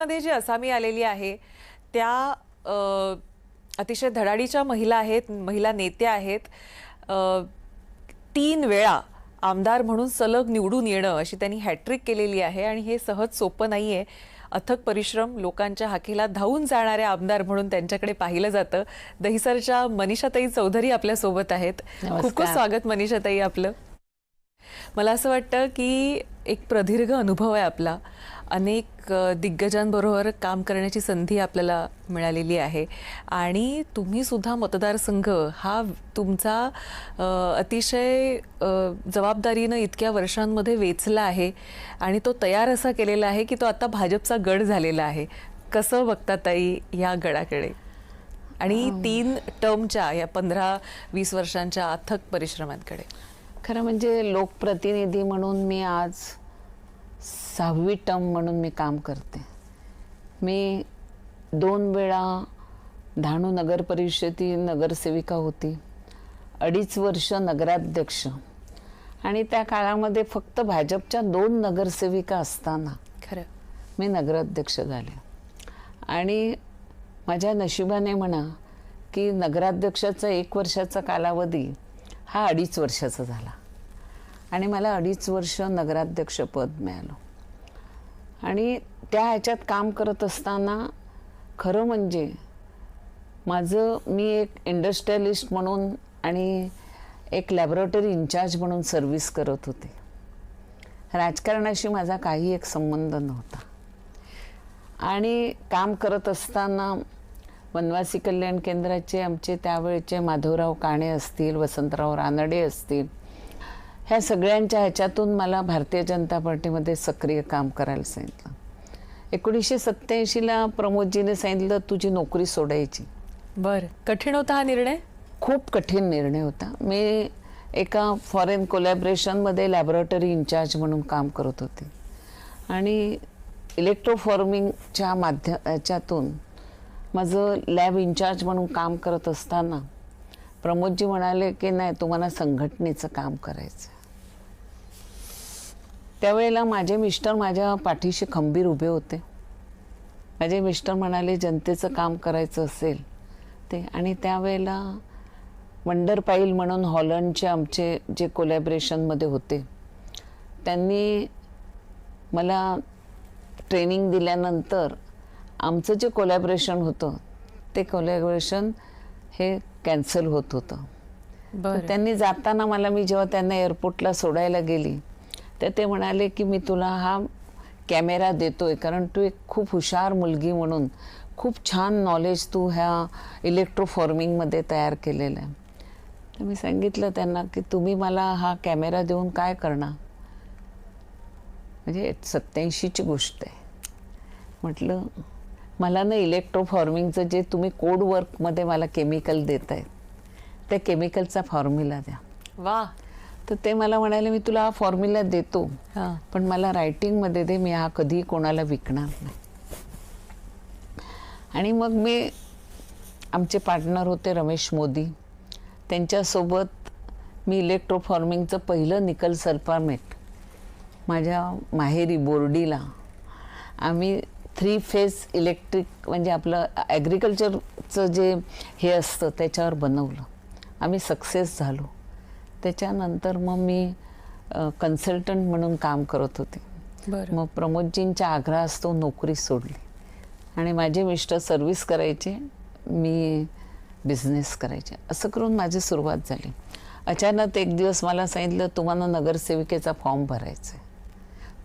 मध्ये जी असामी आलेली आहे त्या अतिशय धडाडीच्या महिला आहेत, महिला नेत्या आहेत. 3 वेळा आमदार म्हणून सलग निवडून येणं अशी त्यांनी हॅट्रिक केलेली आहे आणि हे सहज सोपं नाहीये. अथक परिश्रम, लोकांच्या हाकेला धावून जाणारे आमदार म्हणून त्यांच्याकडे पाहिलं जातं. दहिसरच्या मनीषाताई चौधरी आपल्या सोबत आहेत. खूप खूप स्वागत मनीषाताई आपलं. मला असं वाटतं की एक प्रदीर्घ अनुभव आहे आपला. अनेक दिग्गजांबरोबर काम करण्याची संधी आपल्याला मिळालेली आहे आणि तुम्ही सुद्धा मतदारसंघ हा तुमचा अतिशय जबाबदारीनं इतक्या वर्षांमध्ये वेचला आहे आणि तो तयार असा केलेला आहे की तो आता भाजपचा गड झालेला आहे. कसं बघता ताई या गडाकडे आणि 3 टर्मच्या या 15-20 वर्षांच्या अथक परिश्रमांकडे? खरं म्हणजे लोकप्रतिनिधी म्हणून मी आज 6वी टर्म म्हणून मी काम करते. मी 2 वेळा डहाणू नगर परिषदेची नगरसेविका होती, 2.5 वर्ष नगराध्यक्ष आणि त्या काळामध्ये फक्त भाजपच्या 2 नगरसेविका असताना खरं मी नगराध्यक्ष झाले. आणि माझ्या नशिबाने म्हणा की नगराध्यक्षाचा 1 वर्षाचा कालावधी हा 2.5 वर्षाचा झाला आणि मला 2.5 वर्ष नगराध्यक्ष पद मिळालं. आणि त्या ह्याच्यात काम करत असताना खरं म्हणजे मी एक इंडस्ट्रियलिस्ट म्हणून आणि एक लॅबोरेटरी इन्चार्ज म्हणून सर्व्हिस करत होते. राजकारणाशी माझा काही एक संबंध नव्हता. आणि काम करत असताना वनवासी कल्याण केंद्राचे आमचे त्यावेळचे माधवराव काणे असतील, वसंतराव रानडे असतील, ह्या सगळ्यांच्या ह्याच्यातून मला भारतीय जनता पार्टीमध्ये सक्रिय काम करायला सांगितलं. 1987ला प्रमोदजीने सांगितलं तुझी नोकरी सोडायची. बरं, कठीण होता हा निर्णय? खूप कठीण निर्णय होता. मी एका फॉरेन कोलॅबरेशनमध्ये लॅबोरेटरी इन्चार्ज म्हणून काम करत होते आणि इलेक्ट्रोफॉर्मिंगच्या ह्याच्यातून माझं लॅब इन्चार्ज म्हणून काम करत असताना प्रमोदजी म्हणाले की नाही तुम्हाला संघटनेचं काम करायचं. त्यावेळेला माझे मिस्टर माझ्या पाठीशी खंबीर उभे होते. माझे मिस्टर म्हणाले जनतेचं काम करायचं असेल ते. आणि त्यावेळेला वंडर पाईल म्हणून हॉलंडचे आमचे जे कोलॅबरेशनमध्ये होते त्यांनी मला ट्रेनिंग दिल्यानंतर आमचं जे कोलॅबरेशन होतं ते कोलॅबरेशन हे कॅन्सल होत होतं. त्यांनी जाताना मी जेव्हा त्यांना एअरपोर्टला सोडायला गेली तर ते म्हणाले की मी तुला हा कॅमेरा देतोय कारण तू एक खूप हुशार मुलगी म्हणून खूप छान नॉलेज तू ह्या इलेक्ट्रोफॉर्मिंगमध्ये तयार केलेलं आहे. तर मी सांगितलं त्यांना की तुम्ही मला हा कॅमेरा देऊन काय करणार. म्हणजे 87ची गोष्ट आहे. म्हटलं मला ना इलेक्ट्रोफॉर्मिंगचं जे तुम्ही कोड वर्कमध्ये मला केमिकल देत आहेत त्या केमिकलचा फॉर्म्युला द्या. वा. तर ते मला म्हणाले मी तुला हा फॉर्म्युला देतो पण मला रायटिंगमध्ये दे, मी हा कधी कोणाला विकणार नाही. आणि मग मी आमचे पार्टनर होते रमेश मोदी, त्यांच्यासोबत मी इलेक्ट्रोफॉर्मिंगचं पहिलं निकल सल्फामेट माझ्या माहेरी बोर्डीला आम्ही 3 फेज इलेक्ट्रिक म्हणजे आपलं ॲग्रिकल्चरचं जे हे असतं त्याच्यावर बनवलं. आम्ही सक्सेस झालो. त्याच्यानंतर मग मी कन्सल्टंट म्हणून काम करत होते. मग प्रमोदजींच्या आग्रहास्तव नोकरी सोडली आणि माझे मिस्टर सर्व्हिस करायचे, मी बिझनेस करायचे. असं करून माझी सुरुवात झाली. अचानक एक दिवस मला सांगितलं तुम्हाला नगरसेविकेचा फॉर्म भरायचा आहे.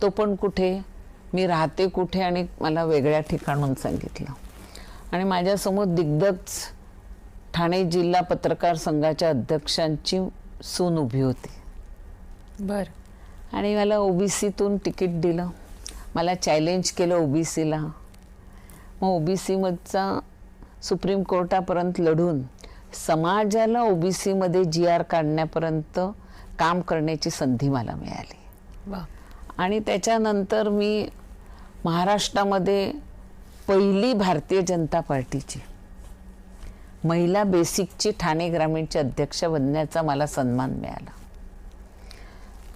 तो पण कुठे, मी राहते कुठे आणि मला वेगळ्या ठिकाणून सांगितलं. आणि माझ्यासमोर दिग्गज ठाणे जिल्हा पत्रकार संघाच्या अध्यक्षांची सून उभी होती. बरं. आणि मला ओबीसीतून तिकीट दिलं. मला चॅलेंज केलं ओबीसीला. मग ओबीसीमधचा सुप्रीम कोर्टापर्यंत लढून समाजाला ओबीसीमध्ये GR काढण्यापर्यंत काम करण्याची संधी मला मिळाली. वा. आणि त्याच्यानंतर मी महाराष्ट्रामध्ये पहिली भारतीय जनता पार्टीची महिला बेसिकची ठाणे ग्रामीणची अध्यक्ष बनण्याचा मला सन्मान मिळाला.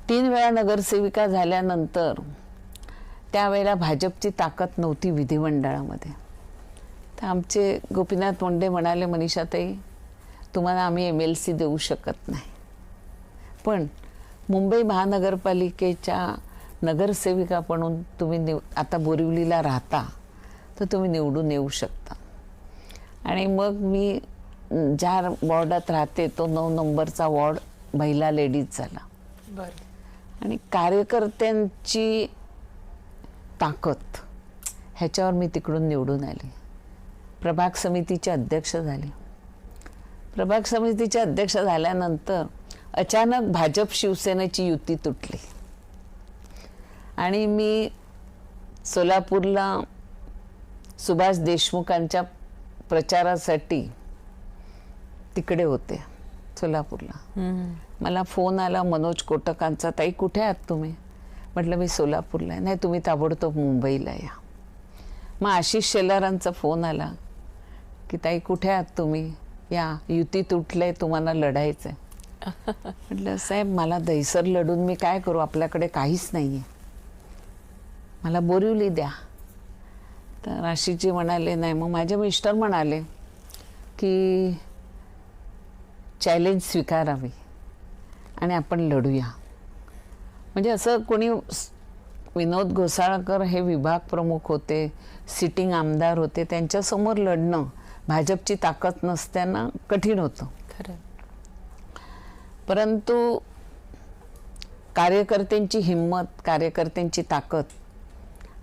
3 वेळा नगरसेविका झाल्यानंतर त्यावेळेला भाजपची ताकद नव्हती विधिमंडळामध्ये. तर आमचे गोपीनाथ मुंडे म्हणाले, मनीषाताई तुम्हाला आम्ही MLC देऊ शकत नाही, पण मुंबई महानगरपालिकेच्या नगरसेविका म्हणून तुम्ही आता बोरिवलीला राहता तर तुम्ही निवडून येऊ शकता. आणि मग मी ज्या वॉर्डात राहते तो 9 नंबरचा वॉर्ड महिला लेडीज झाला. बरं. आणि कार्यकर्त्यांची ताकद ह्याच्यावर मी तिकडून निवडून आले. प्रभाग समितीचे अध्यक्ष झाले. प्रभाग समितीचे अध्यक्ष झाल्यानंतर अचानक भाजप शिवसेनेची युती तुटली आणि मी सोलापूरला सुभाष देशमुखांच्या प्रचारासाठी तिकडे होते सोलापूरला. मला फोन आला मनोज कोटकांचा, ताई कुठे आहात तुम्ही? म्हटलं मी सोलापूरला आहे. नाही तुम्ही ताबडतोब मुंबईला या. मग आशिष शेलारांचा फोन आला की ताई कुठे आहात तुम्ही, या युती तुटलंय, तुम्हाला लढायचंय. म्हटलं साहेब मला दहिसर लढून मी काय करू, आपल्याकडे काहीच नाही आहे, मला बोरिवली द्या. तर आशिषजी म्हणाले नाही. मग माझे मिस्टर म्हणाले की चॅलेंज स्वीकारावी आणि आपण लढूया. म्हणजे असं कोणी, विनोद घोसाळकर हे विभाग प्रमुख होते, सिटिंग आमदार होते, त्यांच्यासमोर लढणं भाजपची ताकद नसताना कठीण होतं. खरं. परंतु कार्यकर्त्यांची हिंमत, कार्यकर्त्यांची ताकद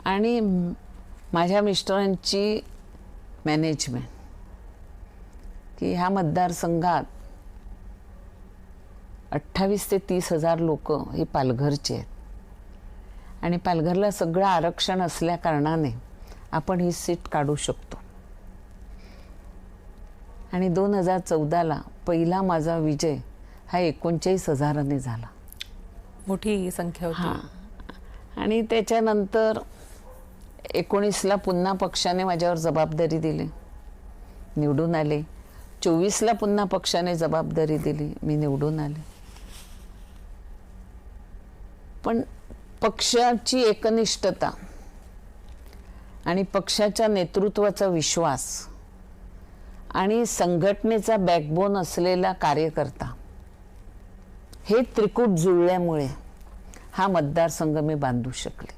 आणि माझ्या मिस्टरांची मॅनेजमेंट, की ह्या मतदारसंघात 28 ते 30 हजार लोक हे पालघरचे आहेत आणि पालघरला सगळं आरक्षण असल्या कारणाने आपण ही सीट काढू शकतो. आणि 2014ला पहिला माझा विजय हा 39,000ने झाला. मोठी संख्या होती. हां. आणि त्याच्यानंतर 19ला पुन्हा पक्षाने माझ्यावर जबाबदारी दिली, निवडून आले. 24ला पुन्हा पक्षाने जबाबदारी दिली, मी निवडून आले. पण पक्षाची एकनिष्ठता आणि पक्षाच्या नेतृत्वाचा विश्वास आणि संघटनेचा बॅकबोन असलेला कार्यकर्ता हे त्रिकूट जुळल्यामुळे हा मतदारसंघ मी बांधू शकले.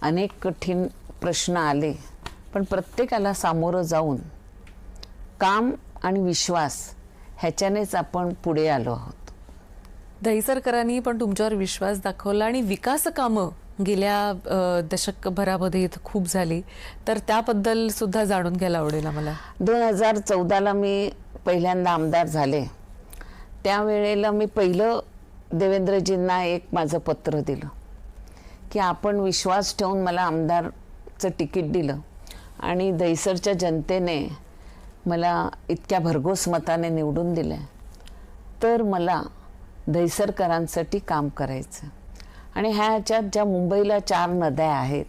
अनेक कठीण प्रश्न आले, पण प्रत्येकाला सामोरं जाऊन काम आणि विश्वास ह्याच्यानेच आपण पुढे आलो आहोत. दहिसरकरांनी पण तुमच्यावर विश्वास दाखवला आणि विकास कामं गेल्या दशकभरामध्ये इथं खूप झाली, तर त्याबद्दल सुद्धा जाणून घ्यायला आवडेल आम्हाला. 2014ला मी पहिल्यांदा आमदार झाले. त्यावेळेला मी पहिलं देवेंद्रजींना एक माझं पत्र दिलं की आपण विश्वास ठेवून मला आमदारचं तिकीट दिलं आणि दहिसरच्या जनतेने मला इतक्या भरघोस मताने निवडून दिले, तर मला दहिसरकरांसाठी काम करायचं. आणि ह्याच्यात ज्या मुंबईला 4 नद्या आहेत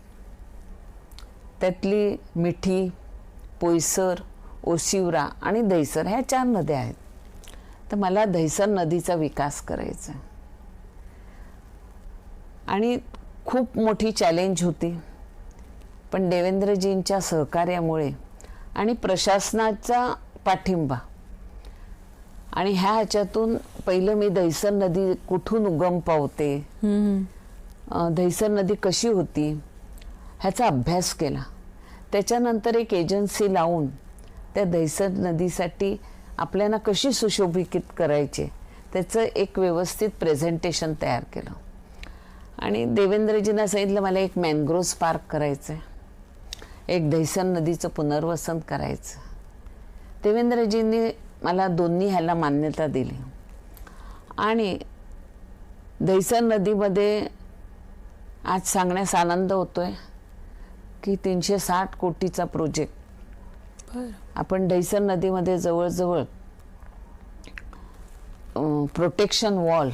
त्यातली मिठी, पोयसर, ओशिवरा आणि दहिसर ह्या 4 नद्या आहेत. तर मला दहिसर नदीचा विकास करायचा आणि खूप मोठी चॅलेंज होती. पण देवेंद्रजींच्या सहकार्यामुळे आणि प्रशासनाचा पाठिंबा आणि ह्याच्यातून पहिलं मी दहिसर नदी कुठून उगम पावते, दहिसर नदी कशी होती ह्याचा अभ्यास केला. त्याच्यानंतर एक एजन्सी लावून त्या दहिसर नदीसाठी आपल्याला कशी सुशोभित करायचे त्याचं एक व्यवस्थित प्रेझेंटेशन तयार केलं. आणि देवेंद्रजींना सांगितलं मला एक मॅनग्रोव्ह पार्क करायचं आहे, एक दहिसर नदीचं पुनर्वसन करायचं. देवेंद्रजींनी मला दोन्ही ह्याला मान्यता दिली आणि दहिसर नदीमध्ये आज सांगण्यास आनंद होतोय की 360 कोटीचा प्रोजेक्ट आपण दहिसर नदीमध्ये जवळजवळ प्रोटेक्शन वॉल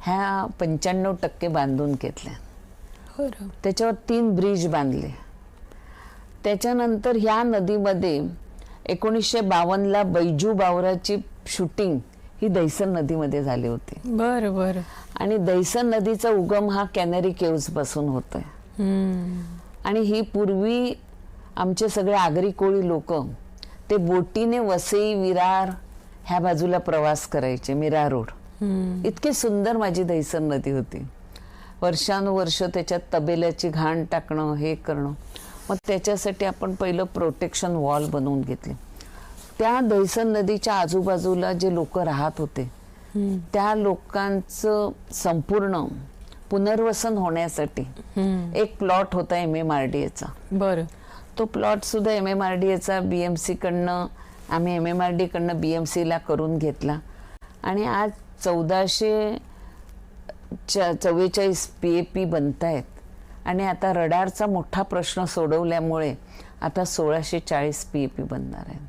ह्या 95% बांधून घेतल्या. त्याच्यावर 3 ब्रिज बांधले. त्याच्यानंतर ह्या नदीमध्ये 1952ला बैजू बावराची शूटिंग ही दैसन नदीमध्ये झाली होती. बरं बरं. आणि दैसन नदीचा उगम हा कॅनरी केव्ज पासून होतोय. आणि ही पूर्वी आमचे सगळे आगरी कोळी लोक ते बोटीने वसई विरार ह्या बाजूला प्रवास करायचे, मीरा रोड. इतकी सुंदर माझी दैसन नदी होती. वर्षानुवर्ष त्याच्यात तबेल्याची घाण टाकणं, हे करणं. मग त्याच्यासाठी आपण पहिलं प्रोटेक्शन वॉल बनवून घेतले. त्या दैसन नदीच्या आजूबाजूला जे लोक राहत होते त्या लोकांचं संपूर्ण पुनर्वसन होण्यासाठी एक प्लॉट होता MMRDAचा. बरं. तो प्लॉट सुद्धा MMRDAचा BMC कडनं, आम्ही MMRD कडनं BMC ला करून घेतला. आणि आज 1444 PAP बनतायत. आणि आता रडारचा मोठा प्रश्न सोडवल्यामुळे आता 1640 PAP बनणार आहे.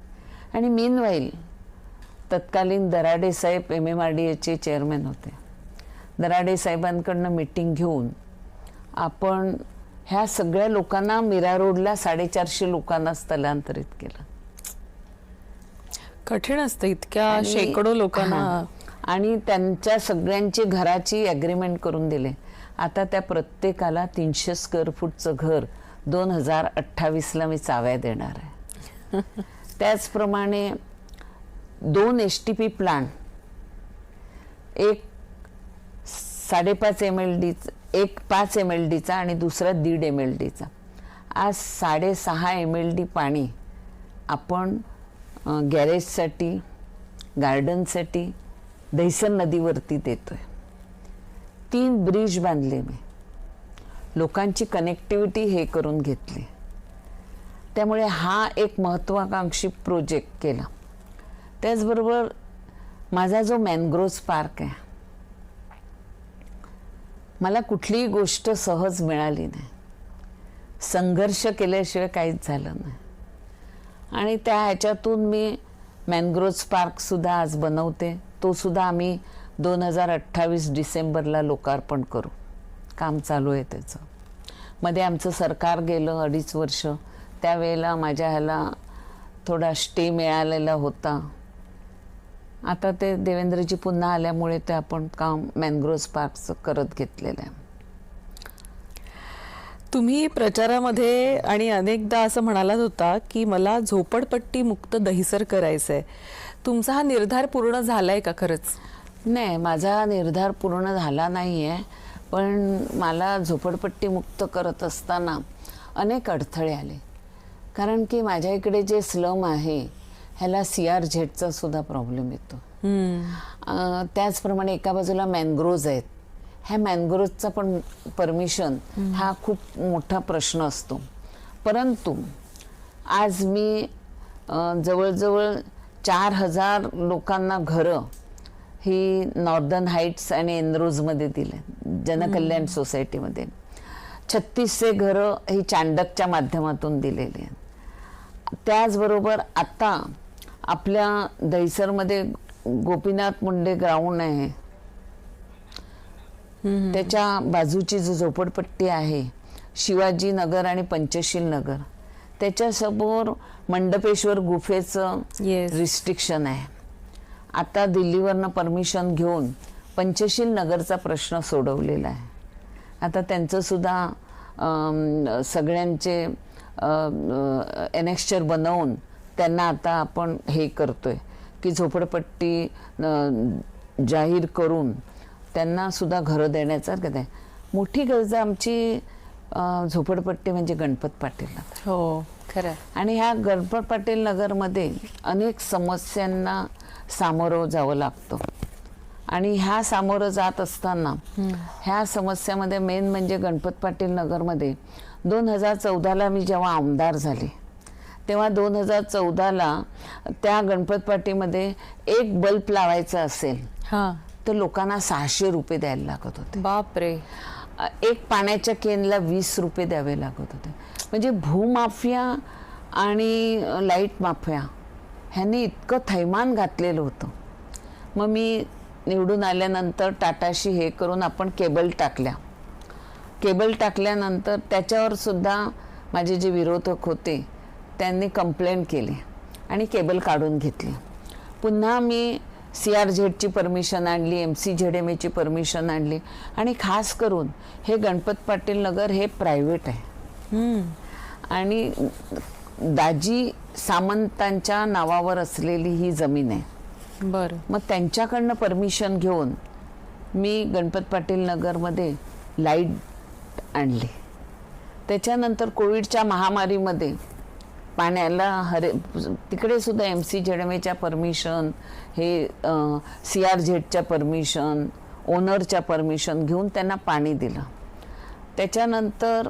आणि मीनवाईल तत्कालीन दराडे साहेब MMRDAचे चेअरमॅन होते. दराडे साहेबांकडनं मीटिंग घेऊन आपण ह्या सगळ्या लोकांना मीरा रोडला 450 लोकांना स्थलांतरित केलं. कठीण असतं इतक्या शेकडो लोकांना. आणि त्यांच्या सगळ्यांची घराची ॲग्रीमेंट करून दिले. आता त्या प्रत्येकाला 300 स्क्वेअर फूटचं घर 2028ला मी चाव्या देणार आहे. त्याचप्रमाणे 2 STP प्लांट, एक 5.5 MLD, एक 5 MLDचा आणि दुसरा 1.5 MLDचा. आज 6.5 MLD पाणी आपण गॅरेजसाठी, गार्डनसाठी दैसन नदीवरती देतोय. 3 ब्रिज बांधले मी, लोकांची कनेक्टिव्हिटी हे करून घेतली. त्यामुळे हा एक महत्त्वाकांक्षी प्रोजेक्ट केला. त्याचबरोबर माझा जो मॅनग्रोव्ह पार्क आहे, मला कुठलीही गोष्ट सहज मिळाली नाही. संघर्ष केल्याशिवाय काहीच झालं नाही. आणि त्या ह्याच्यातून मी मॅनग्रोव्ह पार्क सुद्धा आज बनवते. तो सुद्धा आम्ही 2028 डिसेंबरला लोकार्पण करू. काम चालू आहे त्याचं. मध्ये आमचं सरकार गेलं 2.5 वर्ष. त्यावेळेला माझ्या ह्याला थोडा स्टे मिळालेला होता. आता ते देवेंद्रजी पुन्हा आल्यामुळे ते आपण काम मॅनग्रोव्ह पार्कचं करत घेतलेलं आहे. तुम्ही प्रचारामध्ये आणि अनेकदा असं म्हणालात होता की मला झोपडपट्टी मुक्त दहिसर करायचंय. तुमचा हा निर्धार पूर्ण झालाय का खरंच? नाही, माझा निर्धार पूर्ण झाला नाही आहे. पण मला झोपडपट्टी मुक्त करत असताना अनेक अडथळे आले. कारण की माझ्या इकडे जे स्लम आहे ह्याला CRZचा सुद्धा प्रॉब्लेम येतो. त्याचप्रमाणे एका बाजूला मॅनग्रोव्ज आहेत. ह्या मॅनग्रोव्जचा पण परमिशन हा खूप मोठा प्रश्न असतो. परंतु आज मी जवळजवळ 4000 लोकांना घरं ही नॉर्दर्न हाईट्स आणि एनरोजमध्ये दिले, जनकल्याण सोसायटीमध्ये. 3600 घरं ही चांडकच्या माध्यमातून दिलेली आहेत. त्याचबरोबर आता आपल्या दहिसरमध्ये गोपीनाथ मुंडे ग्राउंड आहे, त्याच्या बाजूची जो झोपडपट्टी आहे शिवाजी नगर आणि पंचशील नगर, त्याच्यासमोर मंडपेश्वर गुफेचं रिस्ट्रिक्शन आहे. आता दिल्लीवरनं परमिशन घेऊन पंचशील नगरचा प्रश्न सोडवलेला आहे. आता त्यांचं सुद्धा सगळ्यांचे एनेक्स्चर बनवून त्यांना आता आपण हे करतोय की झोपडपट्टी जाहीर करून त्यांना सुद्धा घरं देण्याचा आहे. मोठी गरज आमची झोपडपट्टी म्हणजे गणपत पाटील नगर. हो खरं. आणि ह्या गणपत पाटील नगरमध्ये अनेक समस्यांना सामोरं जावं लागतं. आणि ह्या सामोरं जात असताना ह्या समस्यामध्ये मेन म्हणजे गणपत पाटील नगरमध्ये 2014ला मी जेव्हा आमदार झाले तेव्हा 2014ला त्या गणपत पाटीमध्ये एक बल्ब लावायचा असेल तर लोकांना 600 रुपये द्यायला लागत होते. बापरे. एक पाण्याच्या केनला 20 रुपये द्यावे लागत होते. म्हणजे भूमाफिया आणि लाईट माफिया ह्यांनी इतकं थैमान घातलेलं होतं. मग मी निवडून आल्यानंतर टाटाशी हे करून आपण केबल टाकल्या. केबल टाकल्यानंतर त्याच्यावर सुद्धा माझे जे विरोधक होते त्यांनी कंप्लेंट केली आणि केबल काढून घेतली. पुन्हा मी CRZ ची परमिशन आणली, MCZMA ची परमिशन आणली. आणि खास करून हे गणपत पाटील नगर हे प्रायव्हेट आहे आणि दाजी सामंतांच्या नावावर असलेली ही जमीन आहे. बरं. मग त्यांच्याकडनं परमिशन घेऊन मी गणपत पाटील नगरमध्ये लाईट आणली. त्याच्यानंतर कोविडच्या महामारीमध्ये पाण्याला तिकडे सुद्धा MCZMA परमिशन, हे CRZ परमिशन, ओनरच्या परमिशन घेऊन त्यांना पाणी दिलं. त्याच्यानंतर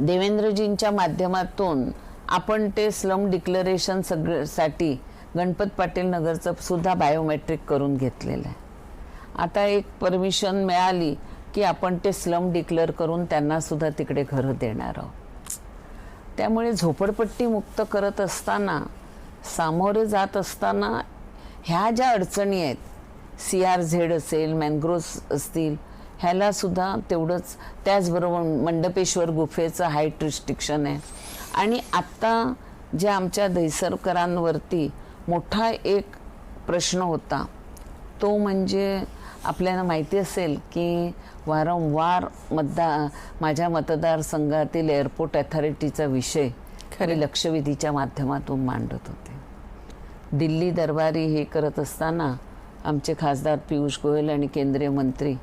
देवेंद्रजींच्या माध्यमातून आपण ते स्लम डिक्लरेशन साठी गणपत पाटील नगरचं सुद्धा बायोमेट्रिक करून घेतलेलं आहे. आता एक परमिशन मिळाली की आपण ते स्लम डिक्लेअर करून त्यांना सुद्धा तिकडे घरं देणार आहोत. त्यामुळे झोपडपट्टी मुक्त करत असताना, सामोरे जात असताना ह्या ज्या अडचणी आहेत, CRZ असेल, मॅनग्रोव्स असतील, ह्याला सुद्धा तेवढंच. त्याचबरोबर मंडपेश्वर गुफेचं हाईट रिस्ट्रिक्शन आहे. आणि आत्ता ज्या आमच्या दहिसरकरांवरती मोठा एक प्रश्न होता तो म्हणजे आपल्याला माहिती असेल की वारंवार माझ्या मतदारसंघातील एअरपोर्ट अथॉरिटीचा विषय खरे लक्षवेधीच्या माध्यमातून मांडत होते. दिल्ली दरबारी हे करत असताना आमचे खासदार पियुष गोयल आणि केंद्रीय मंत्री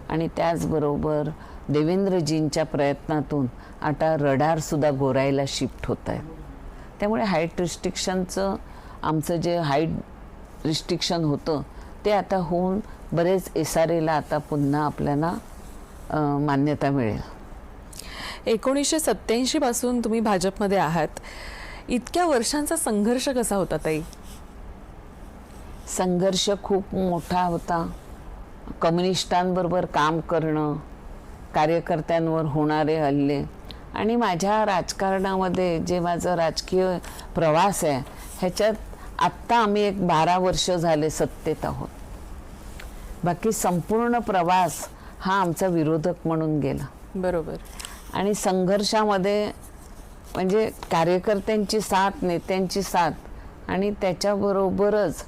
आणि त्याचबरोबर देवेंद्रजींच्या प्रयत्नातून आता रडारसुद्धा गोरायला शिफ्ट होत आहेत. त्यामुळे हाईट रिस्ट्रिक्शनचं आमचं जे हाईट रिस्ट्रिक्शन होतं ते आता होऊन बरेच SRAला आता पुन्हा आपल्याला मान्यता मिळेल. 1987 पासून तुम्ही भाजपमध्ये आहात. इतक्या वर्षांचा संघर्ष कसा होता ताई? संघर्ष खूप मोठा होता. कम्युनिस्टांबरोबर काम करणं, कार्यकर्त्यांवर होणारे हल्ले आणि माझ्या राजकारणामध्ये जे माझं राजकीय प्रवास आहे ह्याच्यात आत्ता आम्ही एक 12 वर्ष झाले सत्तेत आहोत. बाकी संपूर्ण प्रवास हा आमचा विरोधक म्हणून गेला. बरोबर. आणि संघर्षामध्ये म्हणजे कार्यकर्त्यांची साथ, नेत्यांची साथ आणि त्याच्याबरोबरच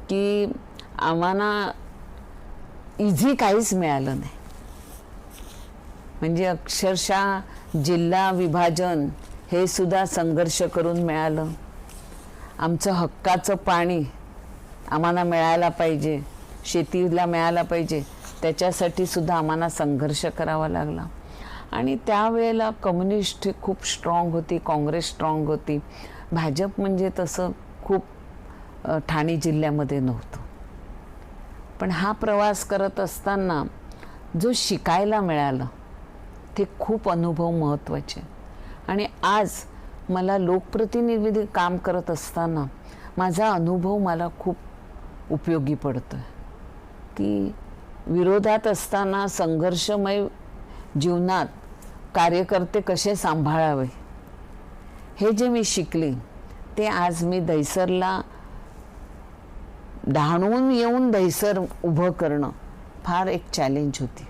की आम्हाला इझी काहीच मिळालं नाही. म्हणजे अक्षरशः जिल्हा विभाजन हे सुद्धा संघर्ष करून मिळालं. आमचं हक्काचं पाणी आम्हाला मिळायला पाहिजे, शेतीला मिळायला पाहिजे, त्याच्यासाठी सुद्धा आम्हाला संघर्ष करावा लागला. आणि त्यावेळेला कम्युनिस्ट खूप स्ट्रॉंग होती, काँग्रेस स्ट्रॉंग होती. भाजप म्हणजे तसं खूप ठाणे जिल्ह्यामध्ये नव्हतं. पण हा प्रवास करत असताना जो शिकायला मिळालं ते खूप अनुभव महत्त्वाचे. आणि आज मला लोकप्रतिनिधी काम करत असताना माझा अनुभव मला खूप उपयोगी पडतो आहे की विरोधात असताना संघर्षमय जीवनात कार्यकर्ते कसे सांभाळावे हे जे मी शिकले ते आज मी दहिसरला डहाणून येऊन दहिसर उभं करणं फार एक चॅलेंज होती.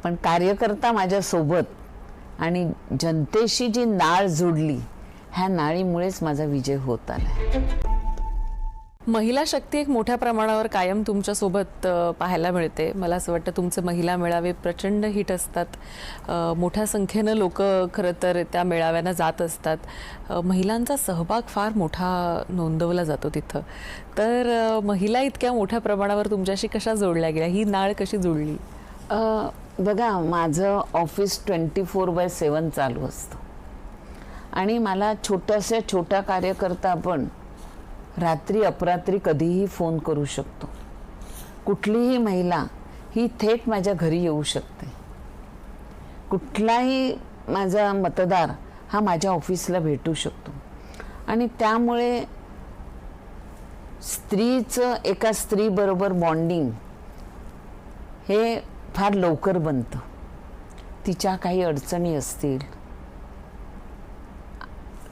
पण कार्यकर्ता माझ्या सोबत आणि जनतेशी जी नाळ जोडली ह्या नाळीमुळेच माझा विजय होत आला. महिला शक्ती एक मोठ्या प्रमाणावर कायम तुमच्या सोबत पाहायला मिळते. मला असं वाटतं तुमचे महिला मेळावे प्रचंड हिट असतात. मोठ्या संख्येनं लोक खरं तर त्या मेळाव्यांना जात असतात. महिलांचा सहभाग फार मोठा नोंदवला जातो तिथं. तर महिला इतक्या मोठ्या प्रमाणावर तुमच्याशी कशा जोडल्या गेल्या, ही नाळ कशी जोडली? बघा, माझं ऑफिस 24/7 चालू असतं आणि मला छोटा कार्यकर्ता पण रात्री अपरात्री कधीही फोन करू शकतो. कुठलीही महिला ही थेट माझ्या घरी येऊ शकते. कुठलाही माझा मतदार हा माझ्या ऑफिसला भेटू शकतो. आणि त्यामुळे स्त्रीचं एका स्त्रीबरोबर बॉन्डिंग हे फार लवकर बनतं. तिच्या काही अडचणी असतील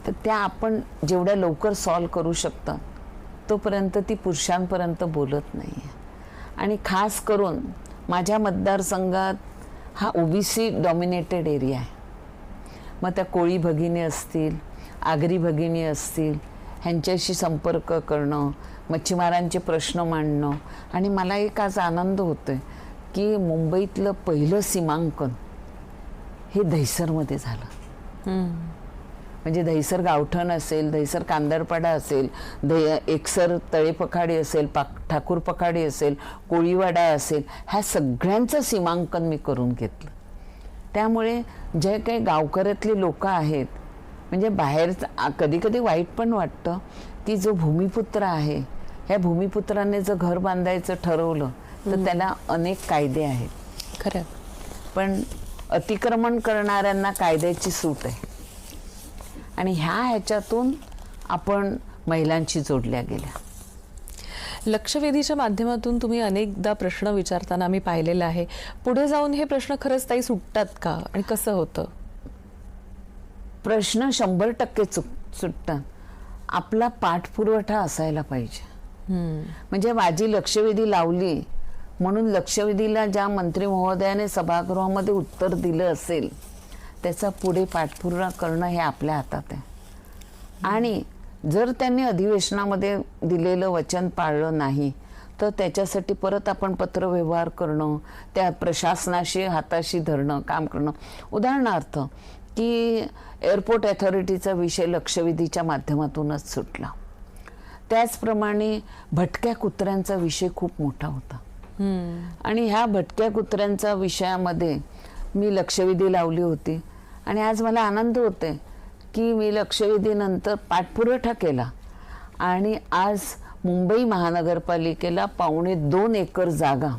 तर त्या आपण जेवढ्या लवकर सॉल्व करू शकतात तोपर्यंत ती पुरुषांपर्यंत बोलत नाही आहे. आणि खास करून माझ्या मतदारसंघात हा OBC डॉमिनेटेड एरिया आहे. मग त्या कोळी भगिनी असतील, आगरी भगिनी असतील, ह्यांच्याशी संपर्क करणं, मच्छीमारांचे प्रश्न मांडणं. आणि मला एक आज आनंद होतोय की मुंबईतलं पहिलं सीमांकन हे दहिसरमध्ये झालं. म्हणजे दहिसर गावठण असेल, दहिसर कांदरपाडा असेल, एकसर तळेपखाडी असेल, ठाकूर पखाडी असेल, कोळीवाडा असेल, ह्या सगळ्यांचं सीमांकन मी करून घेतलं. त्यामुळे जे काही गावकऱ्यातली लोक आहेत, म्हणजे बाहेर कधी कधी वाईट पण वाटतं की जो भूमिपुत्र आहे, ह्या भूमिपुत्राने जर घर बांधायचं ठरवलं तर त्याला अनेक कायदे आहेत. खरं. पण अतिक्रमण करणाऱ्यांना कायद्याची सूट आहे. आणि ह्याच्यातून आपण महिलांशी जोडल्या गेल्या. लक्षवेधीच्या माध्यमातून तुम्ही अनेकदा प्रश्न विचारताना आम्ही पाहिलेलं आहे. पुढे जाऊन हे प्रश्न खरंच ताई सुटतात का आणि कसं होतं? प्रश्न 100% सुटतात. आपला पाठपुरवठा असायला पाहिजे. म्हणजे माझी लक्षवेधी लावली म्हणून लक्षवेधीला ज्या मंत्री महोदयाने सभागृहामध्ये उत्तर दिलं असेल त्याचा पुढे पाठपुरावा करणं हे आपल्या हातात आहे. आणि जर त्यांनी अधिवेशनामध्ये दिलेलं वचन पाळलं नाही तर त्याच्यासाठी परत आपण पत्रव्यवहार करणं, त्या प्रशासनाशी हाताशी धरणं, काम करणं. उदाहरणार्थ की एअरपोर्ट अथॉरिटीचा विषय लक्षवेधीच्या माध्यमातूनच सुटला. त्याचप्रमाणे भटक्या कुत्र्यांचा विषय खूप मोठा होता. आणि ह्या भटक्या कुत्र्यांचा विषयामध्ये मी लक्षवेधी लावली होती. आणि आज मला आनंद होते की मी लक्षवेधीनंतर पाठपुरवठा केला आणि आज मुंबई महानगरपालिकेला 2.25 एकर जागा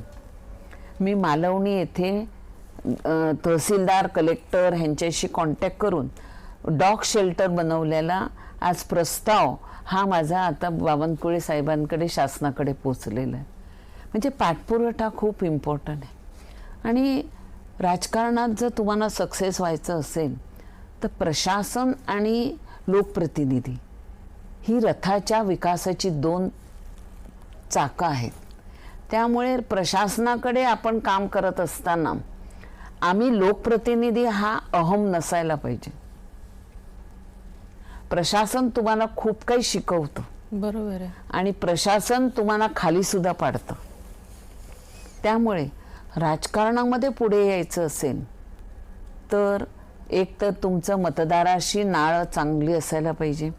मी मालवणी येथे तहसीलदार, कलेक्टर ह्यांच्याशी कॉन्टॅक्ट करून डॉग शेल्टर बनवलेला आज प्रस्ताव हा माझा आता बावनकुळे साहेबांकडे, शासनाकडे पोचलेला आहे. म्हणजे पाठपुरवठा खूप इम्पॉर्टंट आहे. आणि राजकारणात जर तुम्हाला सक्सेस व्हायचं असेल तर प्रशासन आणि लोकप्रतिनिधी ही रथाच्या विकासाची 2 चाकं आहेत. त्यामुळे प्रशासनाकडे आपण काम करत असताना आम्ही लोकप्रतिनिधी हा अहम नसायला पाहिजे. प्रशासन तुम्हाला खूप काही शिकवतं. बरोबर आहे. आणि प्रशासन तुम्हाला खाली सुद्धा पाडतं. त्यामुळे राजकारणामध्ये पुढे यायचं असेल तर एक तर तुमचं मतदाराशी नाळ चांगली असायला पाहिजे,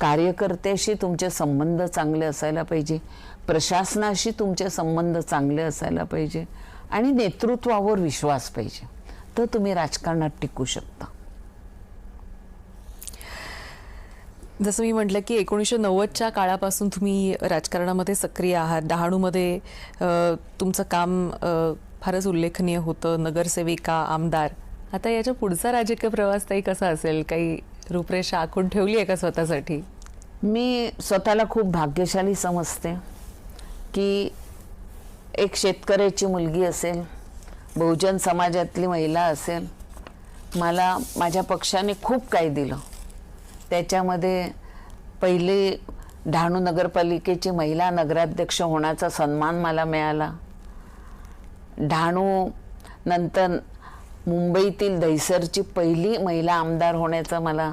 कार्यकर्त्याशी तुमचे संबंध चांगले असायला पाहिजे, प्रशासनाशी तुमचे संबंध चांगले असायला पाहिजे आणि नेतृत्वावर विश्वास पाहिजे. तर तुम्ही राजकारणात टिकू शकता. जसं मी म्हटलं की 1990च्या काळापासून तुम्ही राजकारणामध्ये सक्रिय आहात. डहाणूमध्ये तुमचं काम फारच उल्लेखनीय होतं, नगरसेविका, आमदार. आता याच्या पुढचा राजकीय प्रवास ताई कसा असेल? काही रूपरेषा आखून ठेवली आहे का स्वतःसाठी? मी स्वतःला खूप भाग्यशाली समजते की एक शेतकऱ्याची मुलगी असेल, बहुजन समाजातली महिला असेल. मला माझ्या पक्षाने खूप काही दिलं. त्याच्यामध्ये पहिले डहाणू नगरपालिकेची महिला नगराध्यक्ष होण्याचा सन्मान मला मिळाला. डहाणू नंतर मुंबईतील दहिसरची पहिली महिला आमदार होण्याचा मला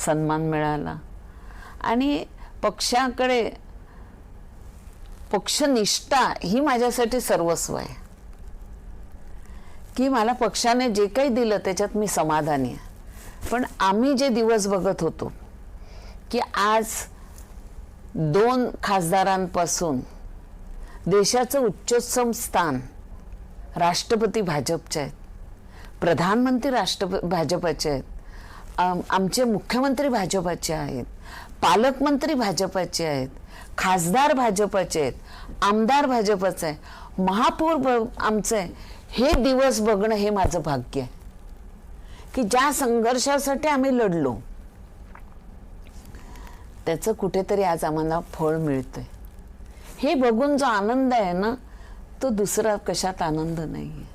सन्मान मिळाला. आणि पक्षाकडे पक्षनिष्ठा ही माझ्यासाठी सर्वस्व आहे की मला पक्षाने जे काही दिलं त्याच्यात मी समाधानी आहे. पण आम्ही जे दिवस बघत होतो की आज 2 खासदारांपासून देशाचं उच्चोत्तम स्थान राष्ट्रपती भाजपचे आहेत, प्रधानमंत्री भाजपाचे आहेत, आमचे मुख्यमंत्री भाजपाचे आहेत, पालकमंत्री भाजपाचे आहेत, खासदार भाजपाचे आहेत, आमदार भाजपाचे आहे, महापौर आमचं आहे. हे दिवस बघणं हे माझं भाग्य आहे की ज्या संघर्षासाठी आम्ही लढलो त्याचं कुठेतरी आज आम्हाला फळ मिळतंय. हे बघून जो आनंद आहे ना तो दुसरा कशात आनंद नाही आहे.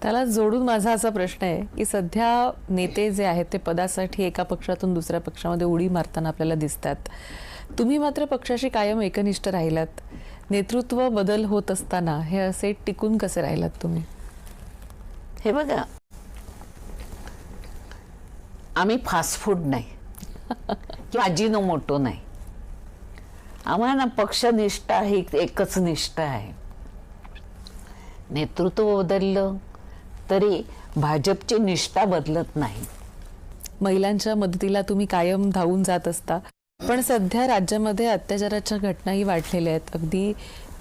त्याला जोडून माझा असा प्रश्न आहे की सध्या नेते जे आहेत ते पदासाठी एका पक्षातून दुसऱ्या पक्षामध्ये उडी मारताना आपल्याला दिसतात. तुम्ही मात्र पक्षाशी कायम एकनिष्ठ राहिलात. नेतृत्व बदल होत असताना हे असे टिकून कसे राहिलात तुम्ही? हे बघा, आम्ही फास्ट फूड नाही. किंवा अजिनोमोटो नाही. आम्हाला पक्षनिष्ठा ही एकच निष्ठा आहे. नेतृत्व बदललं तरी भाजपची निष्ठा बदलत नाही. महिलांच्या मदतीला तुम्ही कायम धावून जात असता, पण सध्या राज्यामध्ये अत्याचाराच्या घटनाही वाढलेल्या आहेत. अगदी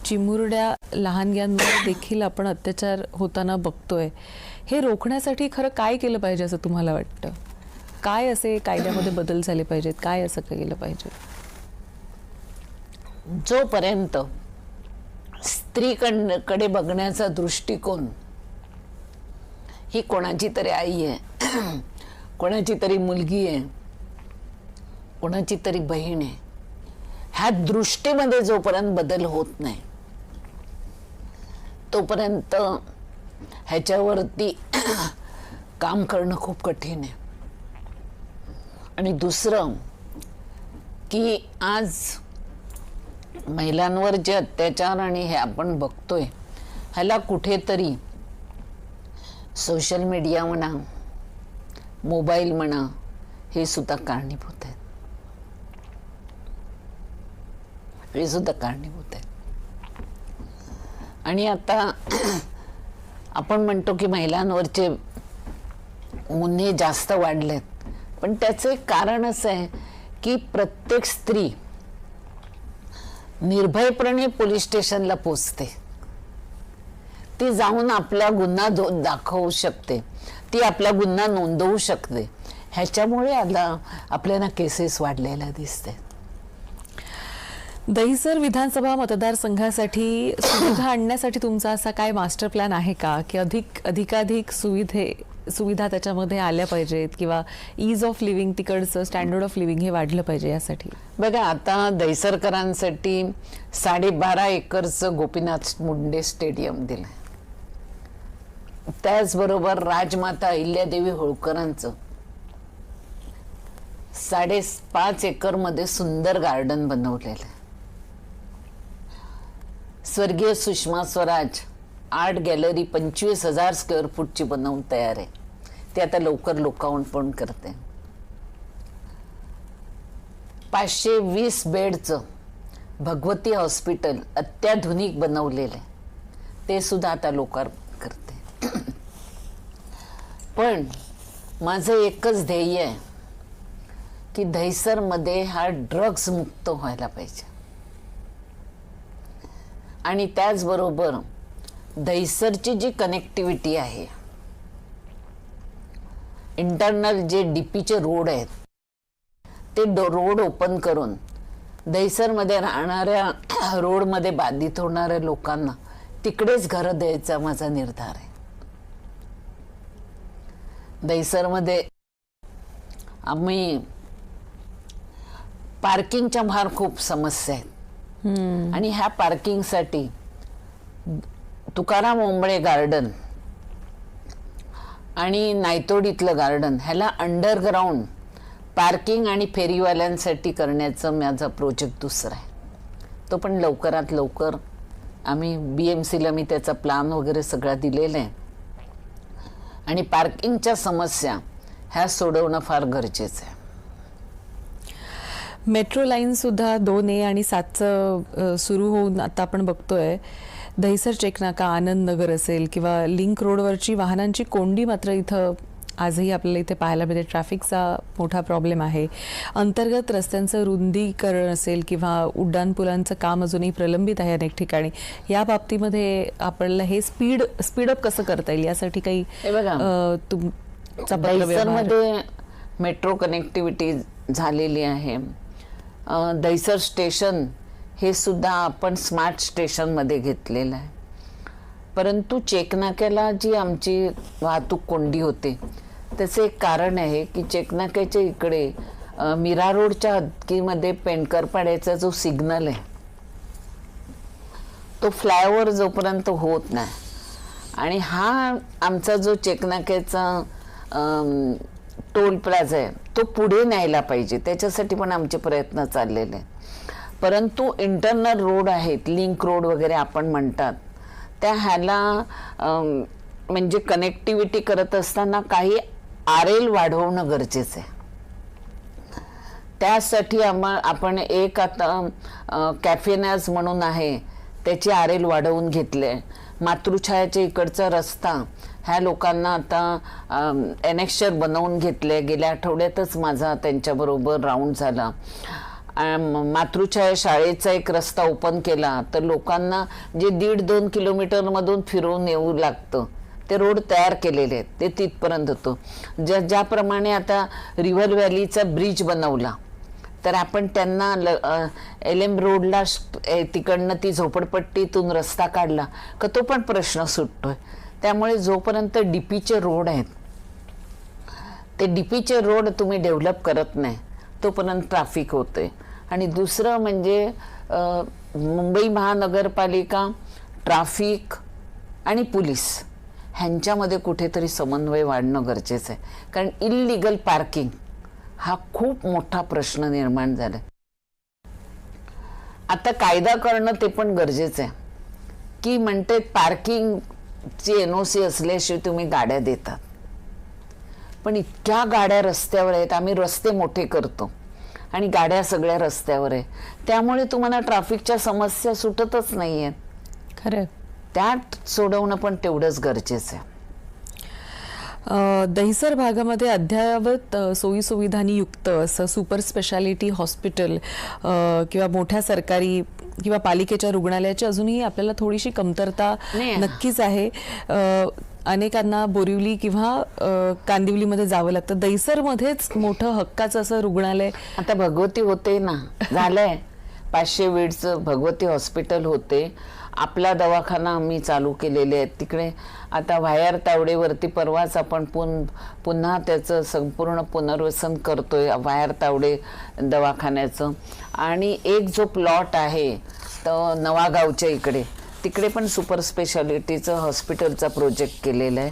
चिमुरड्या लहानग्यांवर देखील आपण अत्याचार होताना बघतोय. हे रोखण्यासाठी खरं काय केलं पाहिजे असं तुम्हाला वाटतं? काय असे कायद्यामध्ये बदल झाले पाहिजेत? काय असं केलं पाहिजे? जोपर्यंत स्त्रीकडे बघण्याचा दृष्टिकोन ही कोणाची तरी आई आहे, कोणाची तरी मुलगी आहे, कोणाची तरी बहीण आहे, ह्या दृष्टीमध्ये जोपर्यंत बदल होत नाही तोपर्यंत ह्याच्यावरती काम करणं खूप कठीण आहे. आणि दुसरं की आज महिलांवर जे अत्याचार आणि हे आपण बघतोय, ह्याला कुठेतरी सोशल मीडिया म्हणा, मोबाईल म्हणा, हे सुद्धा कारणीभूत आहेत. हे सुद्धा कारणीभूत आहेत. आणि आता आपण म्हणतो की महिलांवरचे गुन्हे जास्त वाढलेत, पण त्याचं एक कारण असं आहे की प्रत्येक स्त्री निर्भयपणे पोलीस स्टेशनला पोचते. ती जाऊन आपला गुन्हा दाखवू शकते, ती आपला गुन्हा नोंदवू शकते. ह्याच्यामुळे आता आपल्याला केसेस वाढलेल्या दिसते. दहिसर विधानसभा मतदारसंघासाठी सुविधा आणण्यासाठी तुमचा असा काय मास्टर प्लॅन आहे का, की अधिकाधिक सुविधा त्याच्यामध्ये आल्या पाहिजेत, किंवा ईज ऑफ लिव्हिंग, तिकडचं स्टँडर्ड ऑफ लिव्हिंग हे वाढलं पाहिजे यासाठी? बघा, आता दहिसरकरांसाठी 12.5 एकरचं गोपीनाथ मुंडे स्टेडियम दिलंय. त्याचबरोबर राजमाता अहिल्यादेवी होळकरांचं 5.5 एकरमध्ये सुंदर गार्डन बनवलेलं आहे. स्वर्गीय Sushma Swaraj art gallery 25,000 square फूटची बनवून तयार आहे. ते आता लवकर लोकार्पण करते. 520 बेडचं भगवती हॉस्पिटल अत्याधुनिक बनवलेलं आहे. ते सुद्धा आता लोकार्पण करते. पण माझं एकच ध्येय आहे की दहिसरमध्ये हा ड्रग्ज मुक्त व्हायला पाहिजे. आणि त्याचबरोबर दहिसरची जी कनेक्टिव्हिटी आहे, इंटरनल जे डीपीचे रोड आहेत, ते रोड ओपन करून दहिसरमध्ये राहणाऱ्या, रोडमध्ये बाधित होणाऱ्या लोकांना तिकडेच घरं द्यायचा माझा निर्धार आहे. दहिसरमध्ये आम्ही पार्किंगच्या फार खूप समस्या आहेत. आणि ह्या पार्किंगसाठी तुकाराम ओंबळे गार्डन आणि नायतोडीतलं गार्डन, ह्याला अंडरग्राऊंड पार्किंग आणि फेरीवाल्यांसाठी करण्याचं माझा प्रोजेक्ट दुसरा आहे. तो पण लवकरात लवकर आम्ही BMCला मी त्याचा प्लॅन वगैरे सगळा दिलेला आहे. आणि पार्किंगच्या समस्या ह्या सोडवणं फार गरजेचं आहे. मेट्रो लाईन सुद्धा 2A आणि 7चं सुरू होऊन आता आपण बघतोय दहिसर चेकनाका, आनंद नगर असेल किंवा लिंक रोडवरची वाहनांची कोंडी मात्र इथं आजही आपल्याला इथे पाहायला मिळते. ट्रॅफिकचा मोठा प्रॉब्लेम आहे. अंतर्गत रस्त्यांचं रुंदीकरण असेल किंवा उड्डाणपुलांचं काम अजूनही प्रलंबित आहे अनेक ठिकाणी. या बाबतीमध्ये आपल्याला हे स्पीडअप कसं करता येईल यासाठी काही तुमचा दहिसरमध्ये मेट्रो कनेक्टिव्हिटी झालेली आहे. दहिसर स्टेशन हे सुद्धा आपण स्मार्ट स्टेशनमध्ये घेतलेलं आहे. परंतु चेकनाक्याला जी आमची वाहतूक कोंडी होते त्याचं एक कारण आहे की चेकनाक्याच्या इकडे मीरा रोडच्या हद्दीमध्ये पेंडकरपाड्याचा जो सिग्नल आहे तो फ्लायओव्हर जोपर्यंत होत नाही, आणि हा आमचा जो चेकनाक्याचा टोल प्लाझा आहे तो पुढे न्यायला पाहिजे, त्याच्यासाठी पण आमचे प्रयत्न चाललेले आहेत. परंतु इंटरनल रोड आहेत, लिंक रोड वगैरे आपण म्हणतात, त्या ह्याला म्हणजे कनेक्टिव्हिटी करत असताना काही RL वाढवणं गरजेचं आहे. त्यासाठी आपण एक आता कॅफेनाज म्हणून आहे त्याची आरेल वाढवून घेतले. मातृछायाच्या इकडचा रस्ता ह्या लोकांना आता एनेक्शर बनवून घेतले. गेल्या आठवड्यातच माझा त्यांच्याबरोबर राऊंड झाला. मातृछाया शाळेचा एक रस्ता ओपन केला तर लोकांना जे 1.5-2 किलोमीटरमधून फिरून येऊ लागतं ते रोड तयार केलेले आहेत, ते तिथपर्यंत होतो. ज्याप्रमाणे आता रिव्हर व्हॅलीचा ब्रिज बनवला तर आपण त्यांना LM रोडला तिकडनं ती झोपडपट्टीतून रस्ता काढला का तो पण प्रश्न सुटतोय. त्यामुळे जोपर्यंत DPचे रोड आहेत ते DPचे रोड तुम्ही डेव्हलप करत नाही तोपर्यंत ट्रॅफिक होते. आणि दुसरं म्हणजे मुंबई महानगरपालिका, ट्रॅफिक आणि पोलीस ह्यांच्यामध्ये कुठेतरी समन्वय वाढणं गरजेचं आहे. कारण इल्लीगल पार्किंग हा खूप मोठा प्रश्न निर्माण झाला. आता कायदा करणं ते पण गरजेचं आहे की म्हणते पार्किंगची NOC असल्याशिवाय तुम्ही गाड्या देतात. पण इतक्या गाड्या रस्त्यावर आहेत, आम्ही रस्ते मोठे करतो आणि गाड्या सगळ्या रस्त्यावर आहे, त्यामुळे तुम्हाला ट्रॅफिकच्या समस्या सुटतच नाही आहेत. खरं त्यात सोडवणं पण तेवढंच गरजेचं आहे. दहिसर भागामध्ये अद्ययावत सोयीसुविधांनी युक्त असं सुपर स्पेशालिटी हॉस्पिटल किंवा मोठ्या सरकारी किंवा पालिकेच्या रुग्णालयाची अजूनही आपल्याला थोडीशी कमतरता नक्कीच आहे. अनेकांना बोरिवली किंवा कांदिवलीमध्ये जावं लागतं. दहिसरमध्येच मोठं हक्काचं असं रुग्णालय आता भगवती होते ना, झालंय 500 बेडचं भगवती हॉस्पिटल होते. आपला दवाखाना आम्ही चालू केलेले आहेत तिकडे. आता वायर तावडेवरती परवाच आपण पुन्हा त्याचं संपूर्ण पुनर्वसन करतोय वायर तावडे दवाखान्याचं. आणि एक जो प्लॉट आहे तो नवागावच्या इकडे, तिकडे पण सुपर स्पेशालिटीचं हॉस्पिटलचा प्रोजेक्ट केलेला आहे.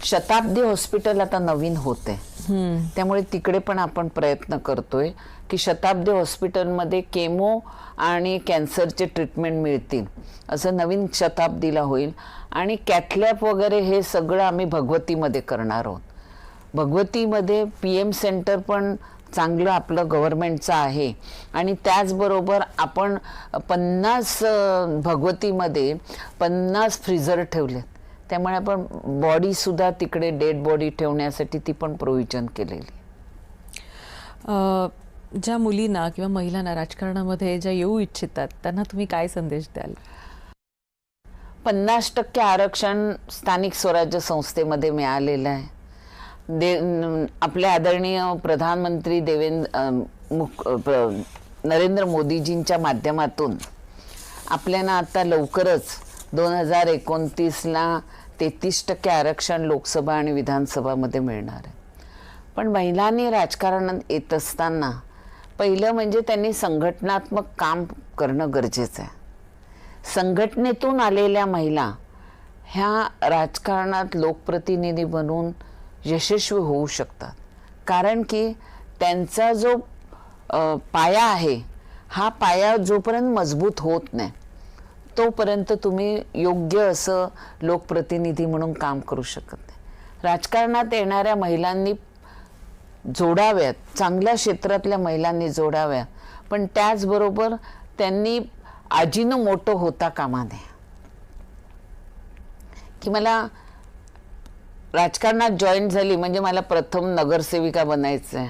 शताब्दी हॉस्पिटल आता नवीन होते, त्यामुळे तिकडे पण आपण प्रयत्न करतोय की शताब्दी हॉस्पिटलमध्ये केमो आणि कॅन्सरचे ट्रीटमेंट मिळतील असं नवीन शताब्दीला होईल. आणि कॅथलॅब वगैरे हे सगळं आम्ही भगवतीमध्ये करणार आहोत. भगवतीमध्ये PM सेंटर पण चांगलं आपलं गव्हर्नमेंटचं आहे. आणि त्याचबरोबर आपण 50 भगवतीमध्ये 50 फ्रीजर ठेवलेत, त्यामुळे आपण बॉडीसुद्धा तिकडे डेड बॉडी ठेवण्यासाठी ती पण प्रोव्हिजन केलेली. ज्या मुलींना किंवा महिलांना राजकारणामध्ये ज्या येऊ इच्छितात त्यांना तुम्ही काय संदेश द्याल? 50% आरक्षण स्थानिक स्वराज्य संस्थेमध्ये मिळालेलं आहे. आपले आदरणीय प्रधानमंत्री नरेंद्र मोदीजींच्या माध्यमातून आपल्याला आता लवकरच 2029ला 33% आरक्षण लोकसभा आणि विधानसभामध्ये मिळणार आहे. पण महिलांनी राजकारणात येत असताना पहिलं म्हणजे त्यांनी संघटनात्मक काम करणं गरजेचं आहे. संघटनेतून आलेल्या महिला ह्या राजकारणात लोकप्रतिनिधी बनून यशस्वी होऊ शकतात. कारण की त्यांचा जो पाया आहे हा पाया जोपर्यंत मजबूत होत नाही तोपर्यंत तुम्ही योग्य असं लोकप्रतिनिधी म्हणून काम करू शकत नाही. राजकारणात येणाऱ्या महिलांनी जोडाव्यात, चांगल्या क्षेत्रातल्या महिलांनी जोडाव्या, पण त्याचबरोबर त्यांनी आजीनं मोठं होता कामा नये. की मला राजकारणात जॉईन झाली म्हणजे मला प्रथम नगरसेविका बनायचं आहे,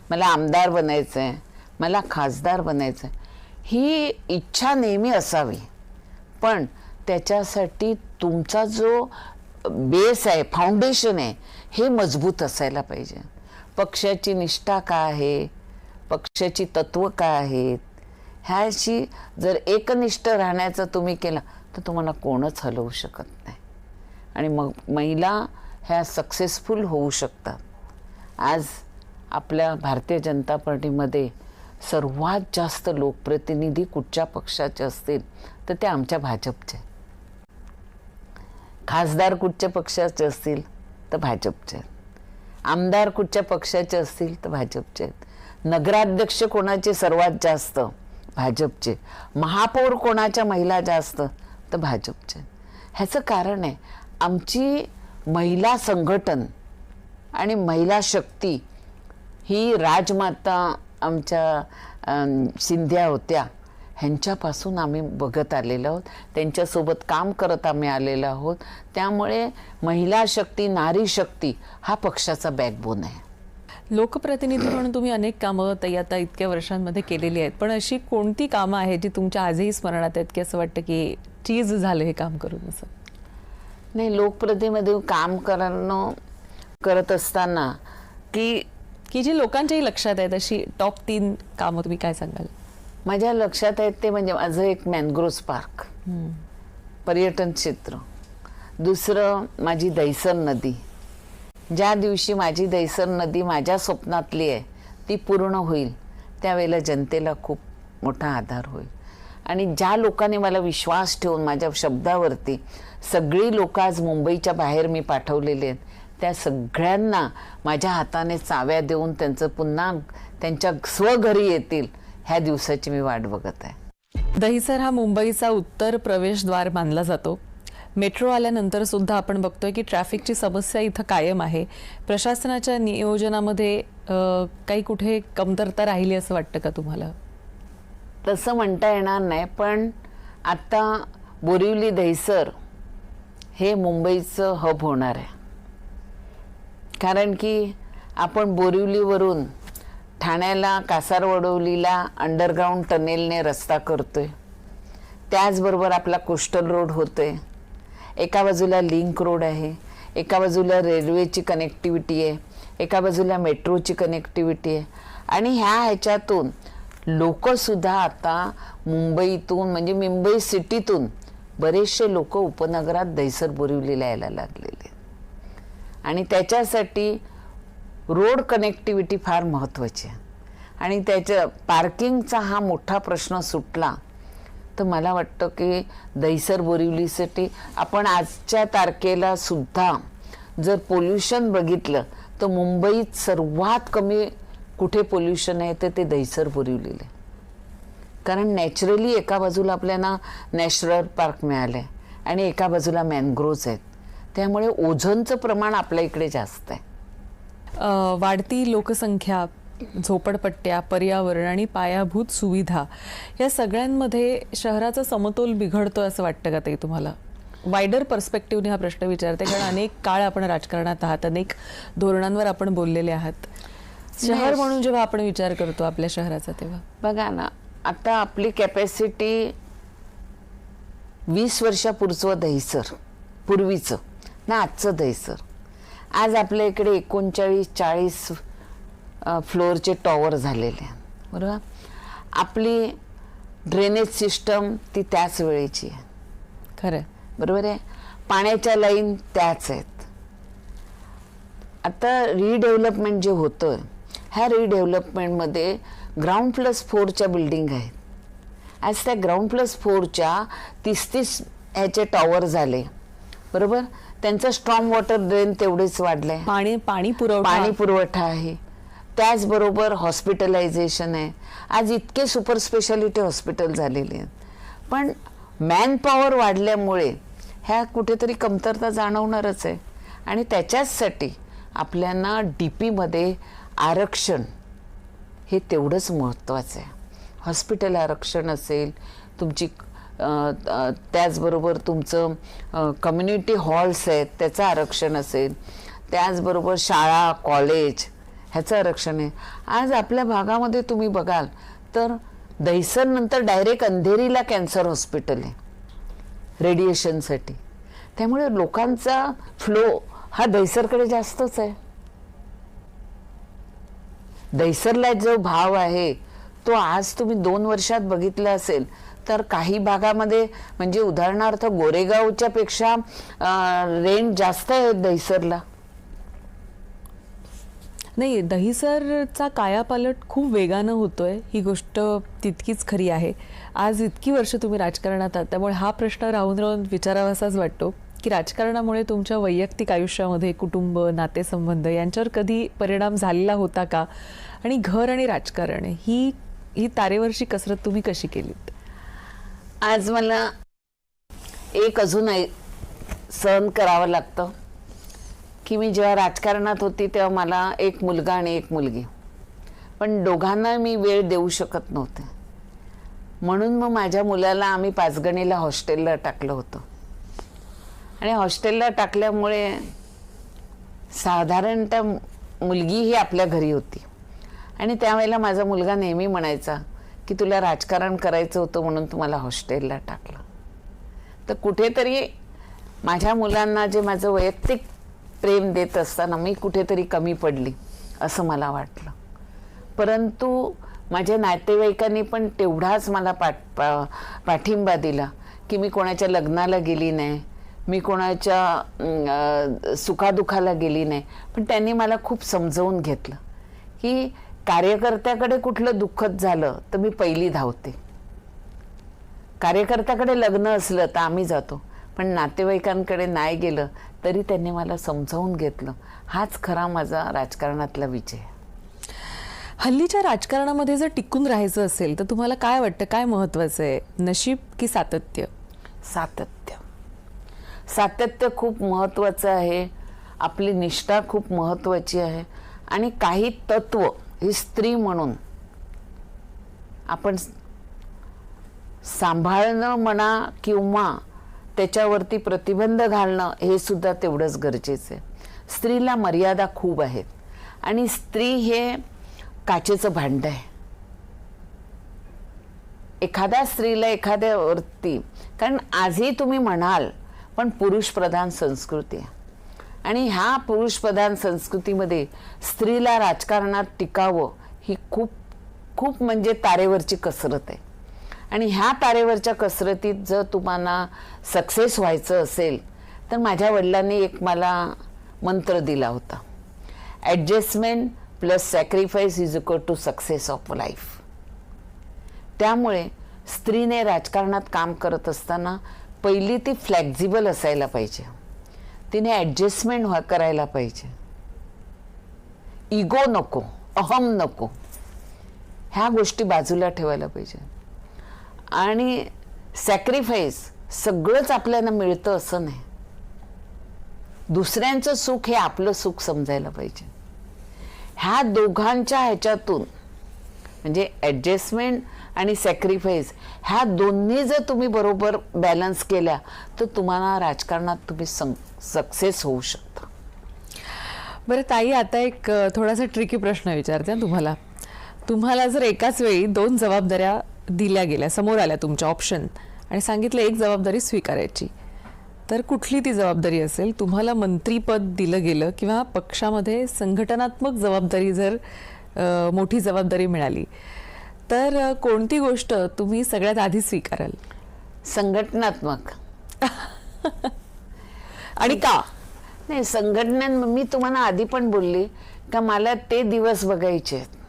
मला आमदार बनायचं आहे, मला खासदार बनायचं आहे, ही इच्छा नेहमी असावी. पण त्याच्यासाठी तुमचा जो बेस आहे, फाउंडेशन आहे, हे मजबूत असायला पाहिजे. पक्षाची निष्ठा काय आहे, पक्षाची तत्व काय आहेत, ह्याशी जर एकनिष्ठ राहण्याचं तुम्ही केलं तर तुम्हाला कोणच हलवू शकत नाही. आणि मग महिला ह्या सक्सेसफुल होऊ शकतात. आज आपल्या भारतीय जनता पार्टीमध्ये सर्वात जास्त लोकप्रतिनिधी कुठच्या पक्षाचे असतील तर ते आमच्या भाजपचे. खासदार कुठच्या पक्षाचे असतील तर भाजपचे. आमदार कुठच्या पक्षाचे असतील तर भाजपचे. नगराध्यक्ष कोणाचे सर्वात जास्त भाजपचे. महापौर कोणाच्या महिला जास्त तर भाजपचे. ह्याचं कारण आहे आमची महिला संघटन आणि महिला शक्ती ही राजमाता आमच्या सिंध्या होत्या ह्यांच्यापासून आम्ही बघत आलेलो आहोत, त्यांच्यासोबत काम करत आम्ही आलेलो आहोत. त्यामुळे महिला शक्ती, नारी शक्ती हा पक्षाचा बॅकबोन आहे. लोकप्रतिनिधी म्हणून तुम्ही अनेक कामं आता इतक्या वर्षांमध्ये केलेली आहेत, पण अशी कोणती कामं आहेत जी तुमच्या आजही स्मरणात आहेत की असं वाटतं की चीज झालं हे काम करून? असं नाही, लोकप्रतिनिधी काम करत असताना की जी लोकांच्याही लक्षात आहेत अशी टॉप 3 कामं तुम्ही काय सांगाल? माझ्या लक्षात आहेत ते म्हणजे माझं एक मॅनग्रोव्ह पार्क, पर्यटन क्षेत्र. दुसरं माझी दहिसर नदी. ज्या दिवशी माझी दहिसर नदी माझ्या स्वप्नातली आहे ती पूर्ण होईल त्यावेळेला जनतेला खूप मोठा आधार होईल. आणि ज्या लोकांनी मला विश्वास ठेवून माझ्या शब्दावरती सगळी लोक आज मुंबईच्या बाहेर मी पाठवलेले आहेत, त्या सगळ्यांना माझ्या हाताने चाव्या देऊन त्यांचं पुन्हा त्यांच्या स्वघरी येतील ह्या दिवसाची मी वाट बघत आहे. दहिसर हा मुंबईचा उत्तर प्रवेशद्वार मानला जातो. मेट्रो आल्यानंतर सुद्धा आपण बघतोय की ट्रॅफिकची समस्या इथं कायम आहे. प्रशासनाच्या नियोजनामध्ये काही कुठे कमतरता राहिली असं वाटतं का तुम्हाला? तसं म्हणता येणार नाही, पण आता बोरिवली दहिसर हे मुंबईचं हब होणार आहे. कारण की आपण बोरिवलीवरून ठाण्याला, कासारवडवलीला अंडरग्राऊंड टनेलने रस्ता करतोय. त्याचबरोबर आपला कोस्टल रोड होतोय. एका बाजूला लिंक रोड आहे, एका बाजूला रेल्वेची कनेक्टिव्हिटी आहे, एका बाजूला मेट्रोची कनेक्टिव्हिटी आहे. आणि ह्याच्यातून लोकसुद्धा आता मुंबईतून म्हणजे मुंबई सिटीतून बरेचसे लोक उपनगरात दहिसर बोरिवलीला यायला लागलेले. आणि त्याच्यासाठी रोड कनेक्टिव्हिटी फार महत्त्वाची आहे. आणि त्याच्या पार्किंगचा हा मोठा प्रश्न सुटला तर मला वाटतं की दहिसर बोरिवलीसाठी आपण आजच्या तारखेला सुद्धा जर पोल्युशन बघितलं तर मुंबईत सर्वात कमी कुठे पोल्युशन आहे तर ते दहिसर बोरिवलीला. कारण नॅचरली एका बाजूला आपल्याला नॅशनल पार्क मिळालं आहे आणि एका बाजूला मॅनग्रोव्ज आहेत, त्यामुळे ओझोनचं प्रमाण आपल्या इकडे जास्त आहे. वाढती लोकसंख्या, झोपडपट्ट्या, पर्यावरण आणि पायाभूत सुविधा या सगळ्यांमध्ये शहराचा समतोल बिघडतोय असं वाटतं का ते तुम्हाला? वायडर पर्स्पेक्टिव्हने हा प्रश्न विचारते, कारण अनेक काळ आपण राजकारणात आहात, अनेक धोरणांवर आपण बोललेले आहात. शहर म्हणून जेव्हा आपण विचार करतो आपल्या शहराचा तेव्हा बघा ना, आता आपली कॅपॅसिटी 20 वर्षापूर्वीचं दहिसर, पूर्वीचं ना आजचं दहिसर, आज आपल्या इकडे 39-40 फ्लोअरचे टॉवर झालेले आहेत, बरोबर. आपली ड्रेनेज सिस्टम ती त्याच वेळेची आहे, खरं बरोबर आहे. पाण्याच्या लाईन त्याच आहेत. आता रिडेव्हलपमेंट जे होतं ह्या रिडेव्हलपमेंटमध्ये ग्राउंड प्लस 4च्या बिल्डिंग आहेत. आज त्या ग्राउंड प्लस 4च्या 30 ह्याचे टॉवर झाले, बरोबर. त्यांचं स्ट्रॉंग वॉटर ड्रेन तेवढेच वाढलंय, पाणी पुरवठा आहे. त्याचबरोबर हॉस्पिटलायझेशन आहे. आज इतके सुपर स्पेशालिटी हॉस्पिटल झालेले आहेत, पण मॅन पॉवर वाढल्यामुळे ह्या कुठेतरी कमतरता जाणवणारच आहे. आणि त्याच्याचसाठी आपल्याला DP-मध्ये आरक्षण हे तेवढंच महत्त्वाचं आहे. हॉस्पिटल आरक्षण असेल तुमची, त्याचबरोबर तुमचं कम्युनिटी हॉल्स आहेत त्याचं आरक्षण असेल, त्याचबरोबर शाळा कॉलेज ह्याचं आरक्षण आहे. आज आपल्या भागामध्ये तुम्ही बघाल तर दहिसर नंतर डायरेक्ट अंधेरीला कॅन्सर हॉस्पिटल आहे रेडिएशनसाठी. त्यामुळे लोकांचा फ्लो हा दहिसरकडे जास्तच आहे. दहिसरला जो भाव आहे तो आज तुम्ही 2 वर्षात बघितला असेल तर काही भागामध्ये म्हणजे उदाहरणार्थ गोरेगावच्या पेक्षा रेंट जास्त आहे दहिसरला. नाही, दहिसरचा कायापालट खूप वेगानं होतोय, ही गोष्ट तितकीच खरी आहे. आज इतकी वर्ष तुम्ही राजकारणात आहात, त्यामुळे हा प्रश्न राहून राहून विचारावासाच वाटतो की राजकारणामुळे तुमच्या वैयक्तिक आयुष्यामध्ये कुटुंब, नातेसंबंध यांच्यावर कधी परिणाम झालेला होता का? आणि घर आणि राजकारण ही तारेवरची कसरत तुम्ही कशी केलीत? आज मला एक अजून सहन करावं लागतं की मी जेव्हा राजकारणात होती तेव्हा मला एक मुलगा आणि एक मुलगी. पण दोघांना मी वेळ देऊ शकत नव्हते. म्हणून मग माझ्या मुलाला आम्ही पाचगणीला हॉस्टेलला टाकलं होतं. आणि हॉस्टेलला टाकल्यामुळे साधारणतः मुलगी ही आपल्या घरी होती. आणि त्यावेळेला माझा मुलगा नेहमी म्हणायचा की तुला राजकारण करायचं होतं म्हणून तुम्हाला हॉस्टेलला टाकलं. तर कुठेतरी माझ्या मुलांना जे माझं वैयक्तिक प्रेम देत असताना मी कुठेतरी कमी पडली असं मला वाटलं. परंतु माझ्या नातेवाईकांनी पण तेवढाच मला पाठिंबा दिला की मी कोणाच्या लग्नाला गेली नाही, मी कोणाच्या सुखादुखाला गेली नाही. पण त्यांनी मला खूप समजवून घेतलं की कार्यकर्त्याकडे कुठलं दुःखच झालं तर मी पहिली धावते. कार्यकर्त्याकडे लग्न असलं तर आम्ही जातो, पण नातेवाईकांकडे नाही गेलं तरी त्यांनी मला समजावून घेतलं. हाच खरा माझा राजकारणातला विजय. हल्लीच्या राजकारणामध्ये जर टिकून राहायचं असेल तर तुम्हाला काय वाटतं, काय महत्वाचं आहे, नशीब की सातत्य? सातत्य. सातत्य खूप महत्त्वाचं आहे. आपली निष्ठा खूप महत्त्वाची आहे. आणि काही तत्व ही स्त्री म्हणून आपण सांभाळणं म्हणा किंवा त्याच्यावरती प्रतिबंध घालणं हे सुद्धा तेवढंच गरजेचं आहे. स्त्रीला मर्यादा खूप आहेत आणि स्त्री हे काचेचं भांडं आहे. एखाद्या स्त्रीला एखाद्यावरती, कारण आजही तुम्ही म्हणाल पण पुरुष प्रधान संस्कृती आहे आणि ह्या पुरुष प्रधान संस्कृतीमध्ये स्त्रीला राजकारणात टिकावं ही खूप खूप म्हणजे तारेवरची कसरत आहे. आणि ह्या तारेवरच्या कसरतीत जर तुम्हाला सक्सेस व्हायचं असेल तर माझ्या वडिलांनी एक मला मंत्र दिला होता, adjustment plus sacrifice is equal to success of life. त्यामुळे स्त्रीने राजकारणात काम करत असताना पहिली ती फ्लेक्झिबल असायला पाहिजे. तिने ॲडजस्टमेंट करायला पाहिजे. इगो नको, अहम नको, ह्या गोष्टी बाजूला ठेवायला पाहिजे. आणि सॅक्रिफाईस सगळंच आपल्याला मिळतं असं नाही. दुसऱ्यांचं सुख हे आपलं सुख समजायला पाहिजे. ह्या दोघांच्या ह्याच्यातून म्हणजे ॲडजस्टमेंट आणि सॅक्रिफाईस ह्या दोन्ही जर तुम्ही बरोबर बॅलन्स केल्या तर तुम्हाला राजकारणात तुम्ही सक्सेस होऊ शकता. बरं ताई, आता एक थोडासा ट्रिकी प्रश्न विचारते तुम्हाला. तुम्हाला जर एकाच वेळी 2 जबाबदाऱ्या दिल्या गेल्या, समोर आल्या तुमच्या ऑप्शन, आणि सांगितलं एक जबाबदारी स्वीकारायची, तर कुठली ती जबाबदारी असेल? तुम्हाला मंत्रीपद दिलं गेलं किंवा पक्षामध्ये संघटनात्मक जबाबदारी जर मोठी जबाबदारी मिळाली तर कोणती गोष्ट तुम्ही सगळ्यात आधी स्वीकाराल? संघटनात्मक. आणि का? नाही, संघटना मी तुम्हाला आधी पण बोलली का मला ते दिवस बघायचे आहेत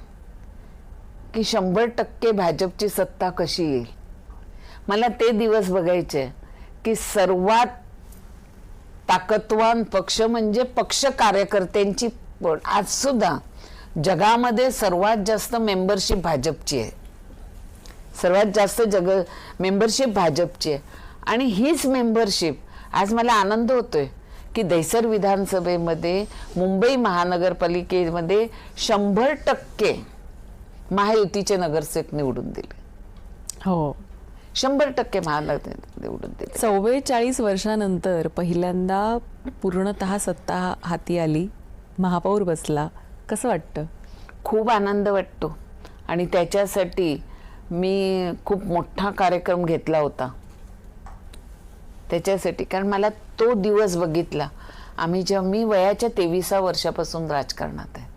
की 100% भाजपची सत्ता कशी येईल. मला ते दिवस बघायचे की सर्वात ताकदवान पक्ष म्हणजे पक्ष कार्यकर्त्यांची. आज सुद्धा जगामध्ये सर्वात जास्त मेंबरशिप भाजपची आहे. सर्वात जास्त मेंबरशिप भाजपची आहे. आणि हीच मेंबरशिप आज मला आनंद होतोय की दहिसर विधानसभेमध्ये मुंबई महानगरपालिकेमध्ये 100% महायुतीचे नगरसेवक निवडून दिले. हो, 100% महानगर निवडून दिले. 44 वर्षानंतर पहिल्यांदा पूर्णतः सत्ता हाती आली, महापौर बसला, कसं वाटतं? खूप आनंद वाटतो. आणि त्याच्यासाठी मी खूप मोठा कार्यक्रम घेतला होता त्याच्यासाठी, कारण मला तो दिवस बघितला. मी वयाच्या 23व्या वर्षापासून राजकारणात आहे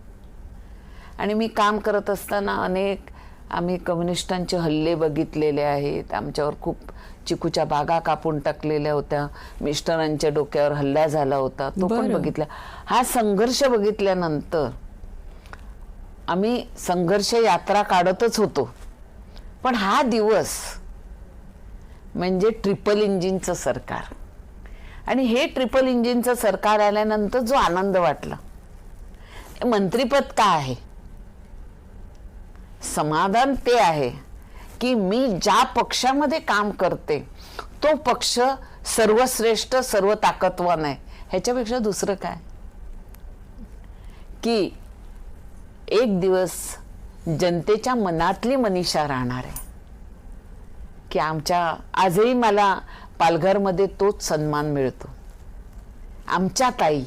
आणि मी काम करत असताना आम्ही कम्युनिस्टांचे हल्ले बघितलेले आहेत. आमच्यावर खूप चिकूच्या बागा कापून टाकलेल्या होत्या. मिस्टरांच्या डोक्यावर हल्ला झाला होता, तो पण बघितला. हा संघर्ष बघितल्यानंतर आम्ही संघर्ष यात्रा काढतच होतो. पण हा दिवस म्हणजे ट्रिपल इंजिनचं सरकार, आणि हे ट्रिपल इंजिनचं सरकार आल्यानंतर जो आनंद वाटला, मंत्रिपद का आहे, समाधान ते आहे की मी ज्या पक्षामध्ये काम करते तो पक्ष सर्वश्रेष्ठ सर्व ताकदवान आहे. ह्याच्यापेक्षा दुसरं काय की एक दिवस जनतेच्या मनातली मनीषा राहणार आहे की आजही मला पालघरमध्ये तोच सन्मान मिळतो. आमच्या ताई,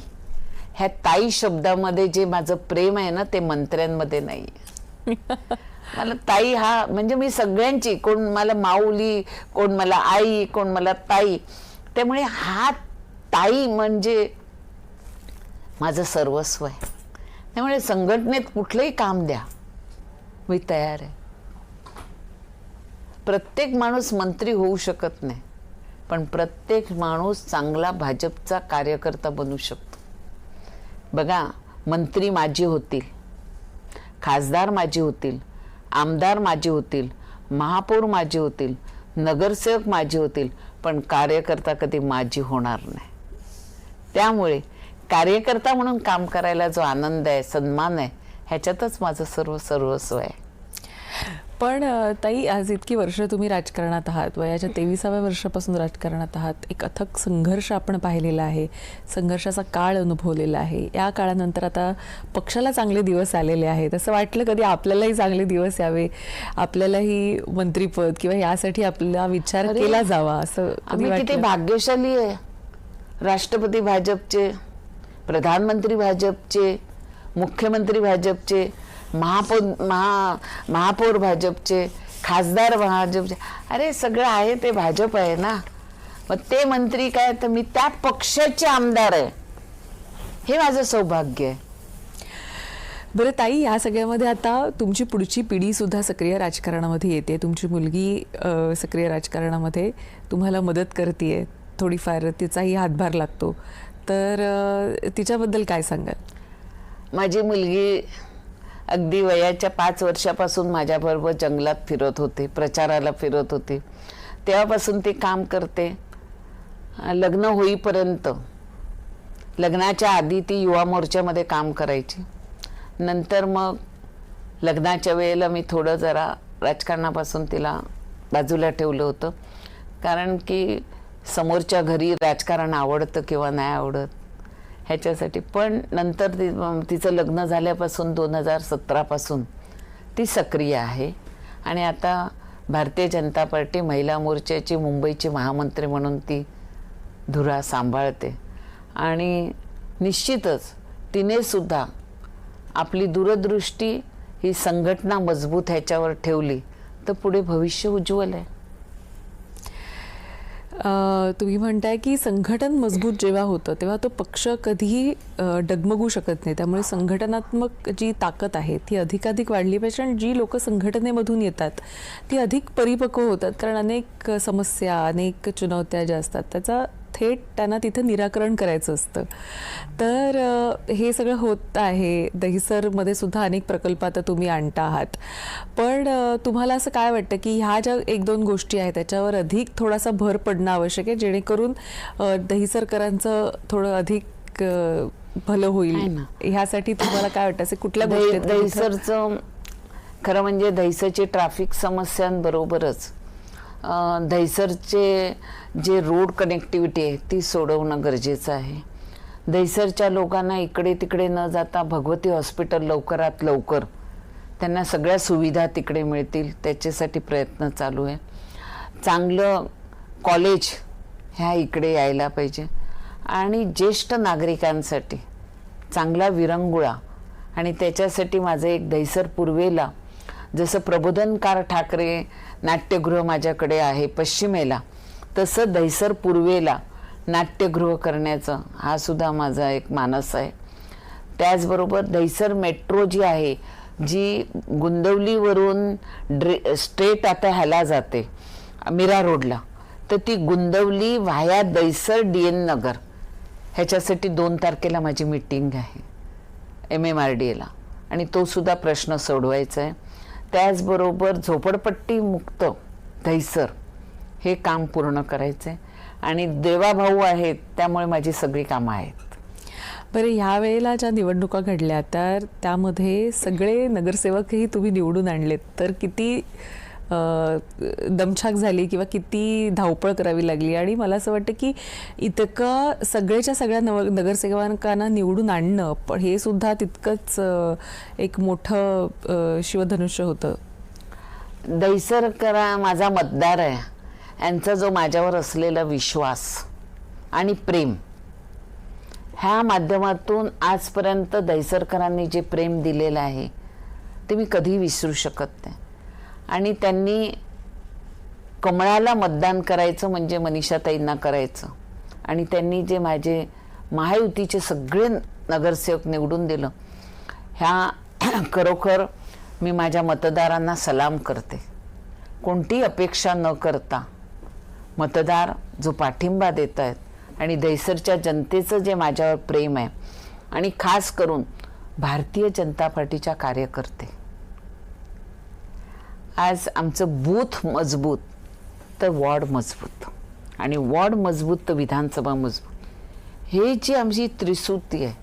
ह्या ताई शब्दामध्ये जे माझं प्रेम आहे ना, ते मंत्र्यांमध्ये नाही आहे. मला ताई हा म्हणजे मी सगळ्यांची, कोण मला माऊली, कोण मला आई, कोण मला ताई, त्यामुळे हा ताई म्हणजे माझं सर्वस्व आहे. त्यामुळे संघटनेत कुठलंही काम द्या, मी तयार आहे. प्रत्येक माणूस मंत्री होऊ शकत नाही, पण प्रत्येक माणूस चांगला भाजपचा कार्यकर्ता बनू शकतो. बघा, मंत्री माझे होतील, खासदार माझे होतील, आमदार माझे होतील, महापौर माझे होतील, नगरसेवक माझे होतील, पण कार्यकर्ता कधी माझी होणार नाही. त्यामुळे कार्यकर्ता म्हणून काम करायला जो आनंद आहे, सन्मान आहे, ह्याच्यातच माझं सर्वस्व आहे. पण ताई, आज इतकी वर्ष तुम्ही राजकारणात आहात, वयाच्या 23व्या वर्षापासून राजकारणात आहात. एक अथक संघर्ष आपण पाहिलेला आहे, संघर्षाचा काळ अनुभवलेला आहे. या काळानंतर आता पक्षाला चांगले दिवस आलेले आहेत. असं वाटलं कधी आपल्यालाही चांगले दिवस यावे, आपल्यालाही मंत्रीपद किंवा यासाठी आपला विचार केला जावा, असं कधी आम्ही किती वाटलं? भाग्यशाली आहे. राष्ट्रपती भाजपचे, प्रधानमंत्री भाजपचे, मुख्यमंत्री भाजपचे, महापौर भाजपचे, खासदार भाजपचे. अरे सगळं आहे ते भाजप आहे ना. मग ते मंत्री काय, तर मी त्या पक्षाचे आमदार आहे, हे माझं सौभाग्य आहे. बरं ताई, या सगळ्यामध्ये आता तुमची पुढची पिढी सुद्धा सक्रिय राजकारणामध्ये येते. तुमची मुलगी सक्रिय राजकारणामध्ये तुम्हाला मदत करते, थोडीफार तिचाही हातभार लागतो. तर तिच्याबद्दल काय सांगाल? माझी मुलगी अगदी वयाच्या 5 वर्षापासून माझ्याबरोबर जंगलात फिरत होते, प्रचाराला फिरत होते. तेव्हापासून ती काम करते. लग्न होईपर्यंत, लग्नाच्या आधी ती युवा मोर्चामध्ये काम करायची. नंतर मग लग्नाच्या वेळेला मी थोडं जरा राजकारणापासून तिला बाजूला ठेवलं होतं, कारण की समोरच्या घरी राजकारण आवडतं किंवा नाही आवडत ह्याच्यासाठी. पण नंतर तिचं लग्न झाल्यापासून 2017 पासून ती सक्रिय आहे आणि आता भारतीय जनता पार्टी महिला मोर्चाची मुंबईची महामंत्री म्हणून ती धुरा सांभाळते. आणि निश्चितच तिने सुद्धा आपली दूरदृष्टी ही संघटना मजबूत ह्याच्यावर ठेवली तर पुढे भविष्य उज्ज्वल आहे. तुम्ही म्हणताय की संघटन मजबूत जेव्हा होतं तेव्हा तो पक्ष कधीही डगमगू शकत नाही. त्यामुळे संघटनात्मक जी ताकद आहे ती अधिकाधिक वाढली पाहिजे. आणि जी लोक संघटनेमधून येतात ती अधिक परिपक्व होतात, कारण अनेक समस्या, अनेक चुनौत्या ज्या असतात त्याचा थेट त्यांना तिथं निराकरण करायचं असतं. तर हे सगळं होत आहे. दहिसरमध्ये सुद्धा अनेक प्रकल्प आता तुम्ही आणता आहात. पण तुम्हाला असं काय वाटतं की ह्या ज्या 1-2 गोष्टी आहेत त्याच्यावर अधिक थोडासा भर पडणं आवश्यक आहे, जेणेकरून दहिसरकरांचं थोडं अधिक भलं होईल? ह्यासाठी तुम्हाला काय वाटतं, असे कुठल्या गोष्टी? दहिसरचं खरं म्हणजे दहिसरची ट्रॅफिक समस्यांबरोबरच दहिसरचे जे रोड कनेक्टिव्हिटी आहे ती सोडवणं गरजेचं आहे. दहिसरच्या लोकांना इकडे तिकडे न जाता भगवती हॉस्पिटल लवकरात लवकर त्यांना सगळ्या सुविधा तिकडे मिळतील त्याच्यासाठी प्रयत्न चालू आहे. चांगलं कॉलेज ह्या इकडे यायला पाहिजे. आणि ज्येष्ठ नागरिकांसाठी चांगला विरंगुळा, आणि त्याच्यासाठी माझं एक दहिसर पूर्वेला जसं प्रबोधनकार ठाकरे नाट्यगृह माझ्याकडे आहे पश्चिमेला, तसं दहिसर पूर्वेला नाट्यगृह करण्याचं हा सुद्धा माझा एक मानस आहे. त्याचबरोबर दहिसर मेट्रो जी आहे, जी गुंदवलीवरून स्ट्रेट आता ह्याला जाते मीरा रोडला, तर ती गुंदवली व्हाया दहिसर DN नगर, ह्याच्यासाठी 2 तारखेला माझी मीटिंग आहे MMRDAला, आणि तो सुद्धा प्रश्न सोडवायचा आहे. त्याचबरोबर झोपडपट्टी मुक्त दहिसर हे काम पूर्ण करायचं आहे. आणि देवाभाऊ आहेत त्यामुळे माझी सगळी कामं आहेत. बरं, ह्या वेळेला ज्या निवडणुका घडल्या तर त्यामध्ये सगळे नगरसेवकही तुम्ही निवडून आणलेत, तर किती दमछाक झाली किंवा किती धावपळ करावी लागली. आणि मला असं वाटतं की इतकं सगळ्याच्या सगळ्या नगरसेवकांना निवडून आणणं पण हे सुद्धा तितकंच एक मोठं शिवधनुष्य होतं. दहिसरकरा माझा मतदार आहे, यांचा जो माझ्यावर असलेला विश्वास आणि प्रेम, ह्या माध्यमातून आजपर्यंत दहिसरकरांनी जे प्रेम दिलेलं आहे ते मी कधी विसरू शकत नाही. आणि त्यांनी कमळाला मतदान करायचं म्हणजे मनीषाताईंना करायचं, आणि त्यांनी जे माझे महायुतीचे सगळे नगरसेवक निवडून दिलं, ह्या खरोखर मी माझ्या मतदारांना सलाम करते. कोणतीही अपेक्षा न करता मतदार जो पाठिंबा देत आहेत आणि दहिसरच्या जनतेचं जे माझ्यावर प्रेम आहे, आणि खास करून भारतीय जनता पार्टीच्या कार्यकर्ते, आज आमचं बूथ मजबूत तर वॉर्ड मजबूत, आणि वॉर्ड मजबूत तर विधानसभा मजबूत, हे जी आमची त्रिसूत्री आहे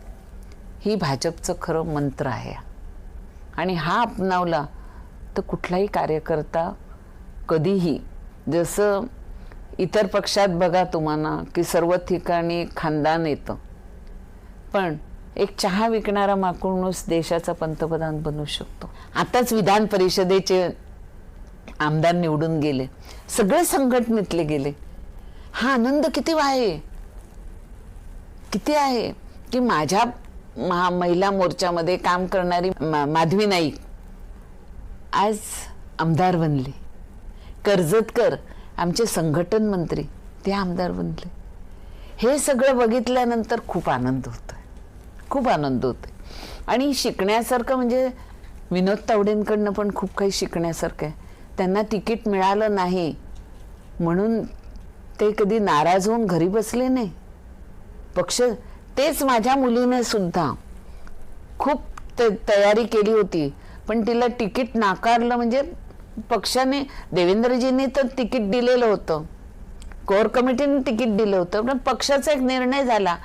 ही भाजपचं खरं मंत्र आहे. आणि हा अपनावला तर कुठलाही कार्यकर्ता कधीही, जसं इतर पक्षात बघा तुम्हाला की सर्व ठिकाणी खानदान येतं, पण एक चहा विकणारा माणूस देशाचा पंतप्रधान बनू शकतो. आताच विधान परिषदेचे आमदार निवडून गेले, सगळे संघटनेतले गेले. हा आनंद किती आहे, किती आहे की माझ्या महिला मोर्चामध्ये काम करणारी माधवी नाईक आज आमदार बनले. कर्जतकर आमचे संघटन मंत्री ते आमदार बनले. हे सगळं बघितल्यानंतर खूप आनंद होतोय, खूप आनंद होतोय. आणि शिकण्यासारखं म्हणजे विनोद तावडेंकडनं पण खूप काही शिकण्यासारखं आहे. त्यांना तिकीट मिळालं नाही म्हणून ते कधी नाराज होऊन घरी बसले नाही. पक्ष, तेच माझ्या मुलीने सुद्धा खूप तयारी केली होती, पण तिला तिकीट नाकारलं. म्हणजे पक्षाने, देवेंद्रजींनी तर तिकीट दिलेलं होतं, कोर कमिटीने तिकीट दिलं होतं, पण पक्षाचा एक निर्णय झाला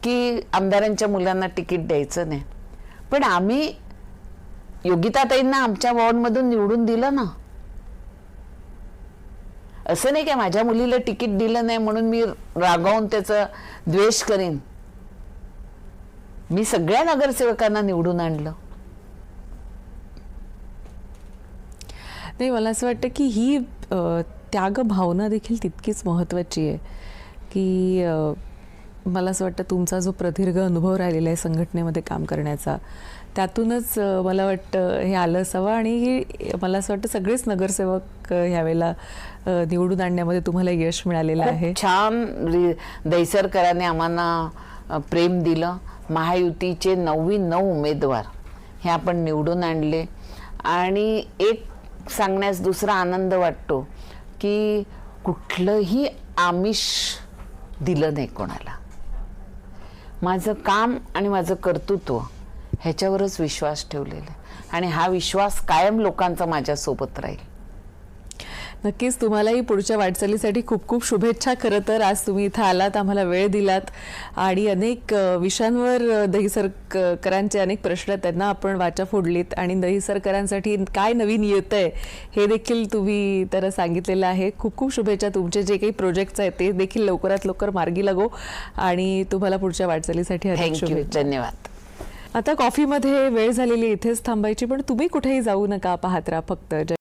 की आमदारांच्या मुलांना तिकीट द्यायचं नाही. पण आम्ही योगिताताईंना आमच्या वॉर्डमधून निवडून दिलं ना. असं नाही की माझ्या मुलीला तिकीट दिलं नाही म्हणून मी रागावून त्याचा द्वेष करीन. मी सगळ्या नगरसेवकांना निवडून आणलं. नाही, मला असं वाटतं की ही त्याग भावना देखील तितकीच महत्त्वाची आहे. की मला असं वाटतं तुमचा जो प्रदीर्घ अनुभव राहिलेला आहे संघटनेमध्ये काम करण्याचा, त्यातूनच मला वाटतं हे आलं असावं. आणि मला असं वाटतं सगळेच नगरसेवक ह्यावेळेला निवडून आणण्यामध्ये तुम्हाला यश मिळालेलं आहे. छान दहिसरकरांनी आम्हाला प्रेम दिलं. महायुतीचे 9 उमेदवार हे आपण निवडून आणले. आणि एक सांगण्यास दुसरा आनंद वाटतो की कुठलंही आमिष दिलं नाही कोणाला. माझं काम आणि माझं कर्तृत्व ह्याच्यावरच विश्वास ठेवलेला आहे, आणि हा विश्वास कायम लोकांचा माझ्यासोबत राहील. नक्कीच तुम्हालाही पुढच्या वाटचालीसाठी खूप खूप शुभेच्छा. खरं तर आज तुम्ही इथं आलात, आम्हाला वेळ दिलात, आणि अनेक विषयांवर दहिसरकरांचे अनेक प्रश्न त्यांना आपण वाचा फोडलीत, आणि दहिसरकरांसाठी काय नवीन येत आहे हे देखील तुम्ही तर सांगितलेलं आहे. खूप खूप शुभेच्छा. तुमचे जे काही प्रोजेक्ट्स आहेत ते देखील लवकरात लवकर मार्गी लागो, आणि तुम्हाला पुढच्या वाटचालीसाठी अनेक शुभेच्छा. धन्यवाद. आता कॉफीमध्ये वेळ झालेली इथेच थांबायची, पण तुम्ही कुठेही जाऊ नका, पाहत राहा फक्त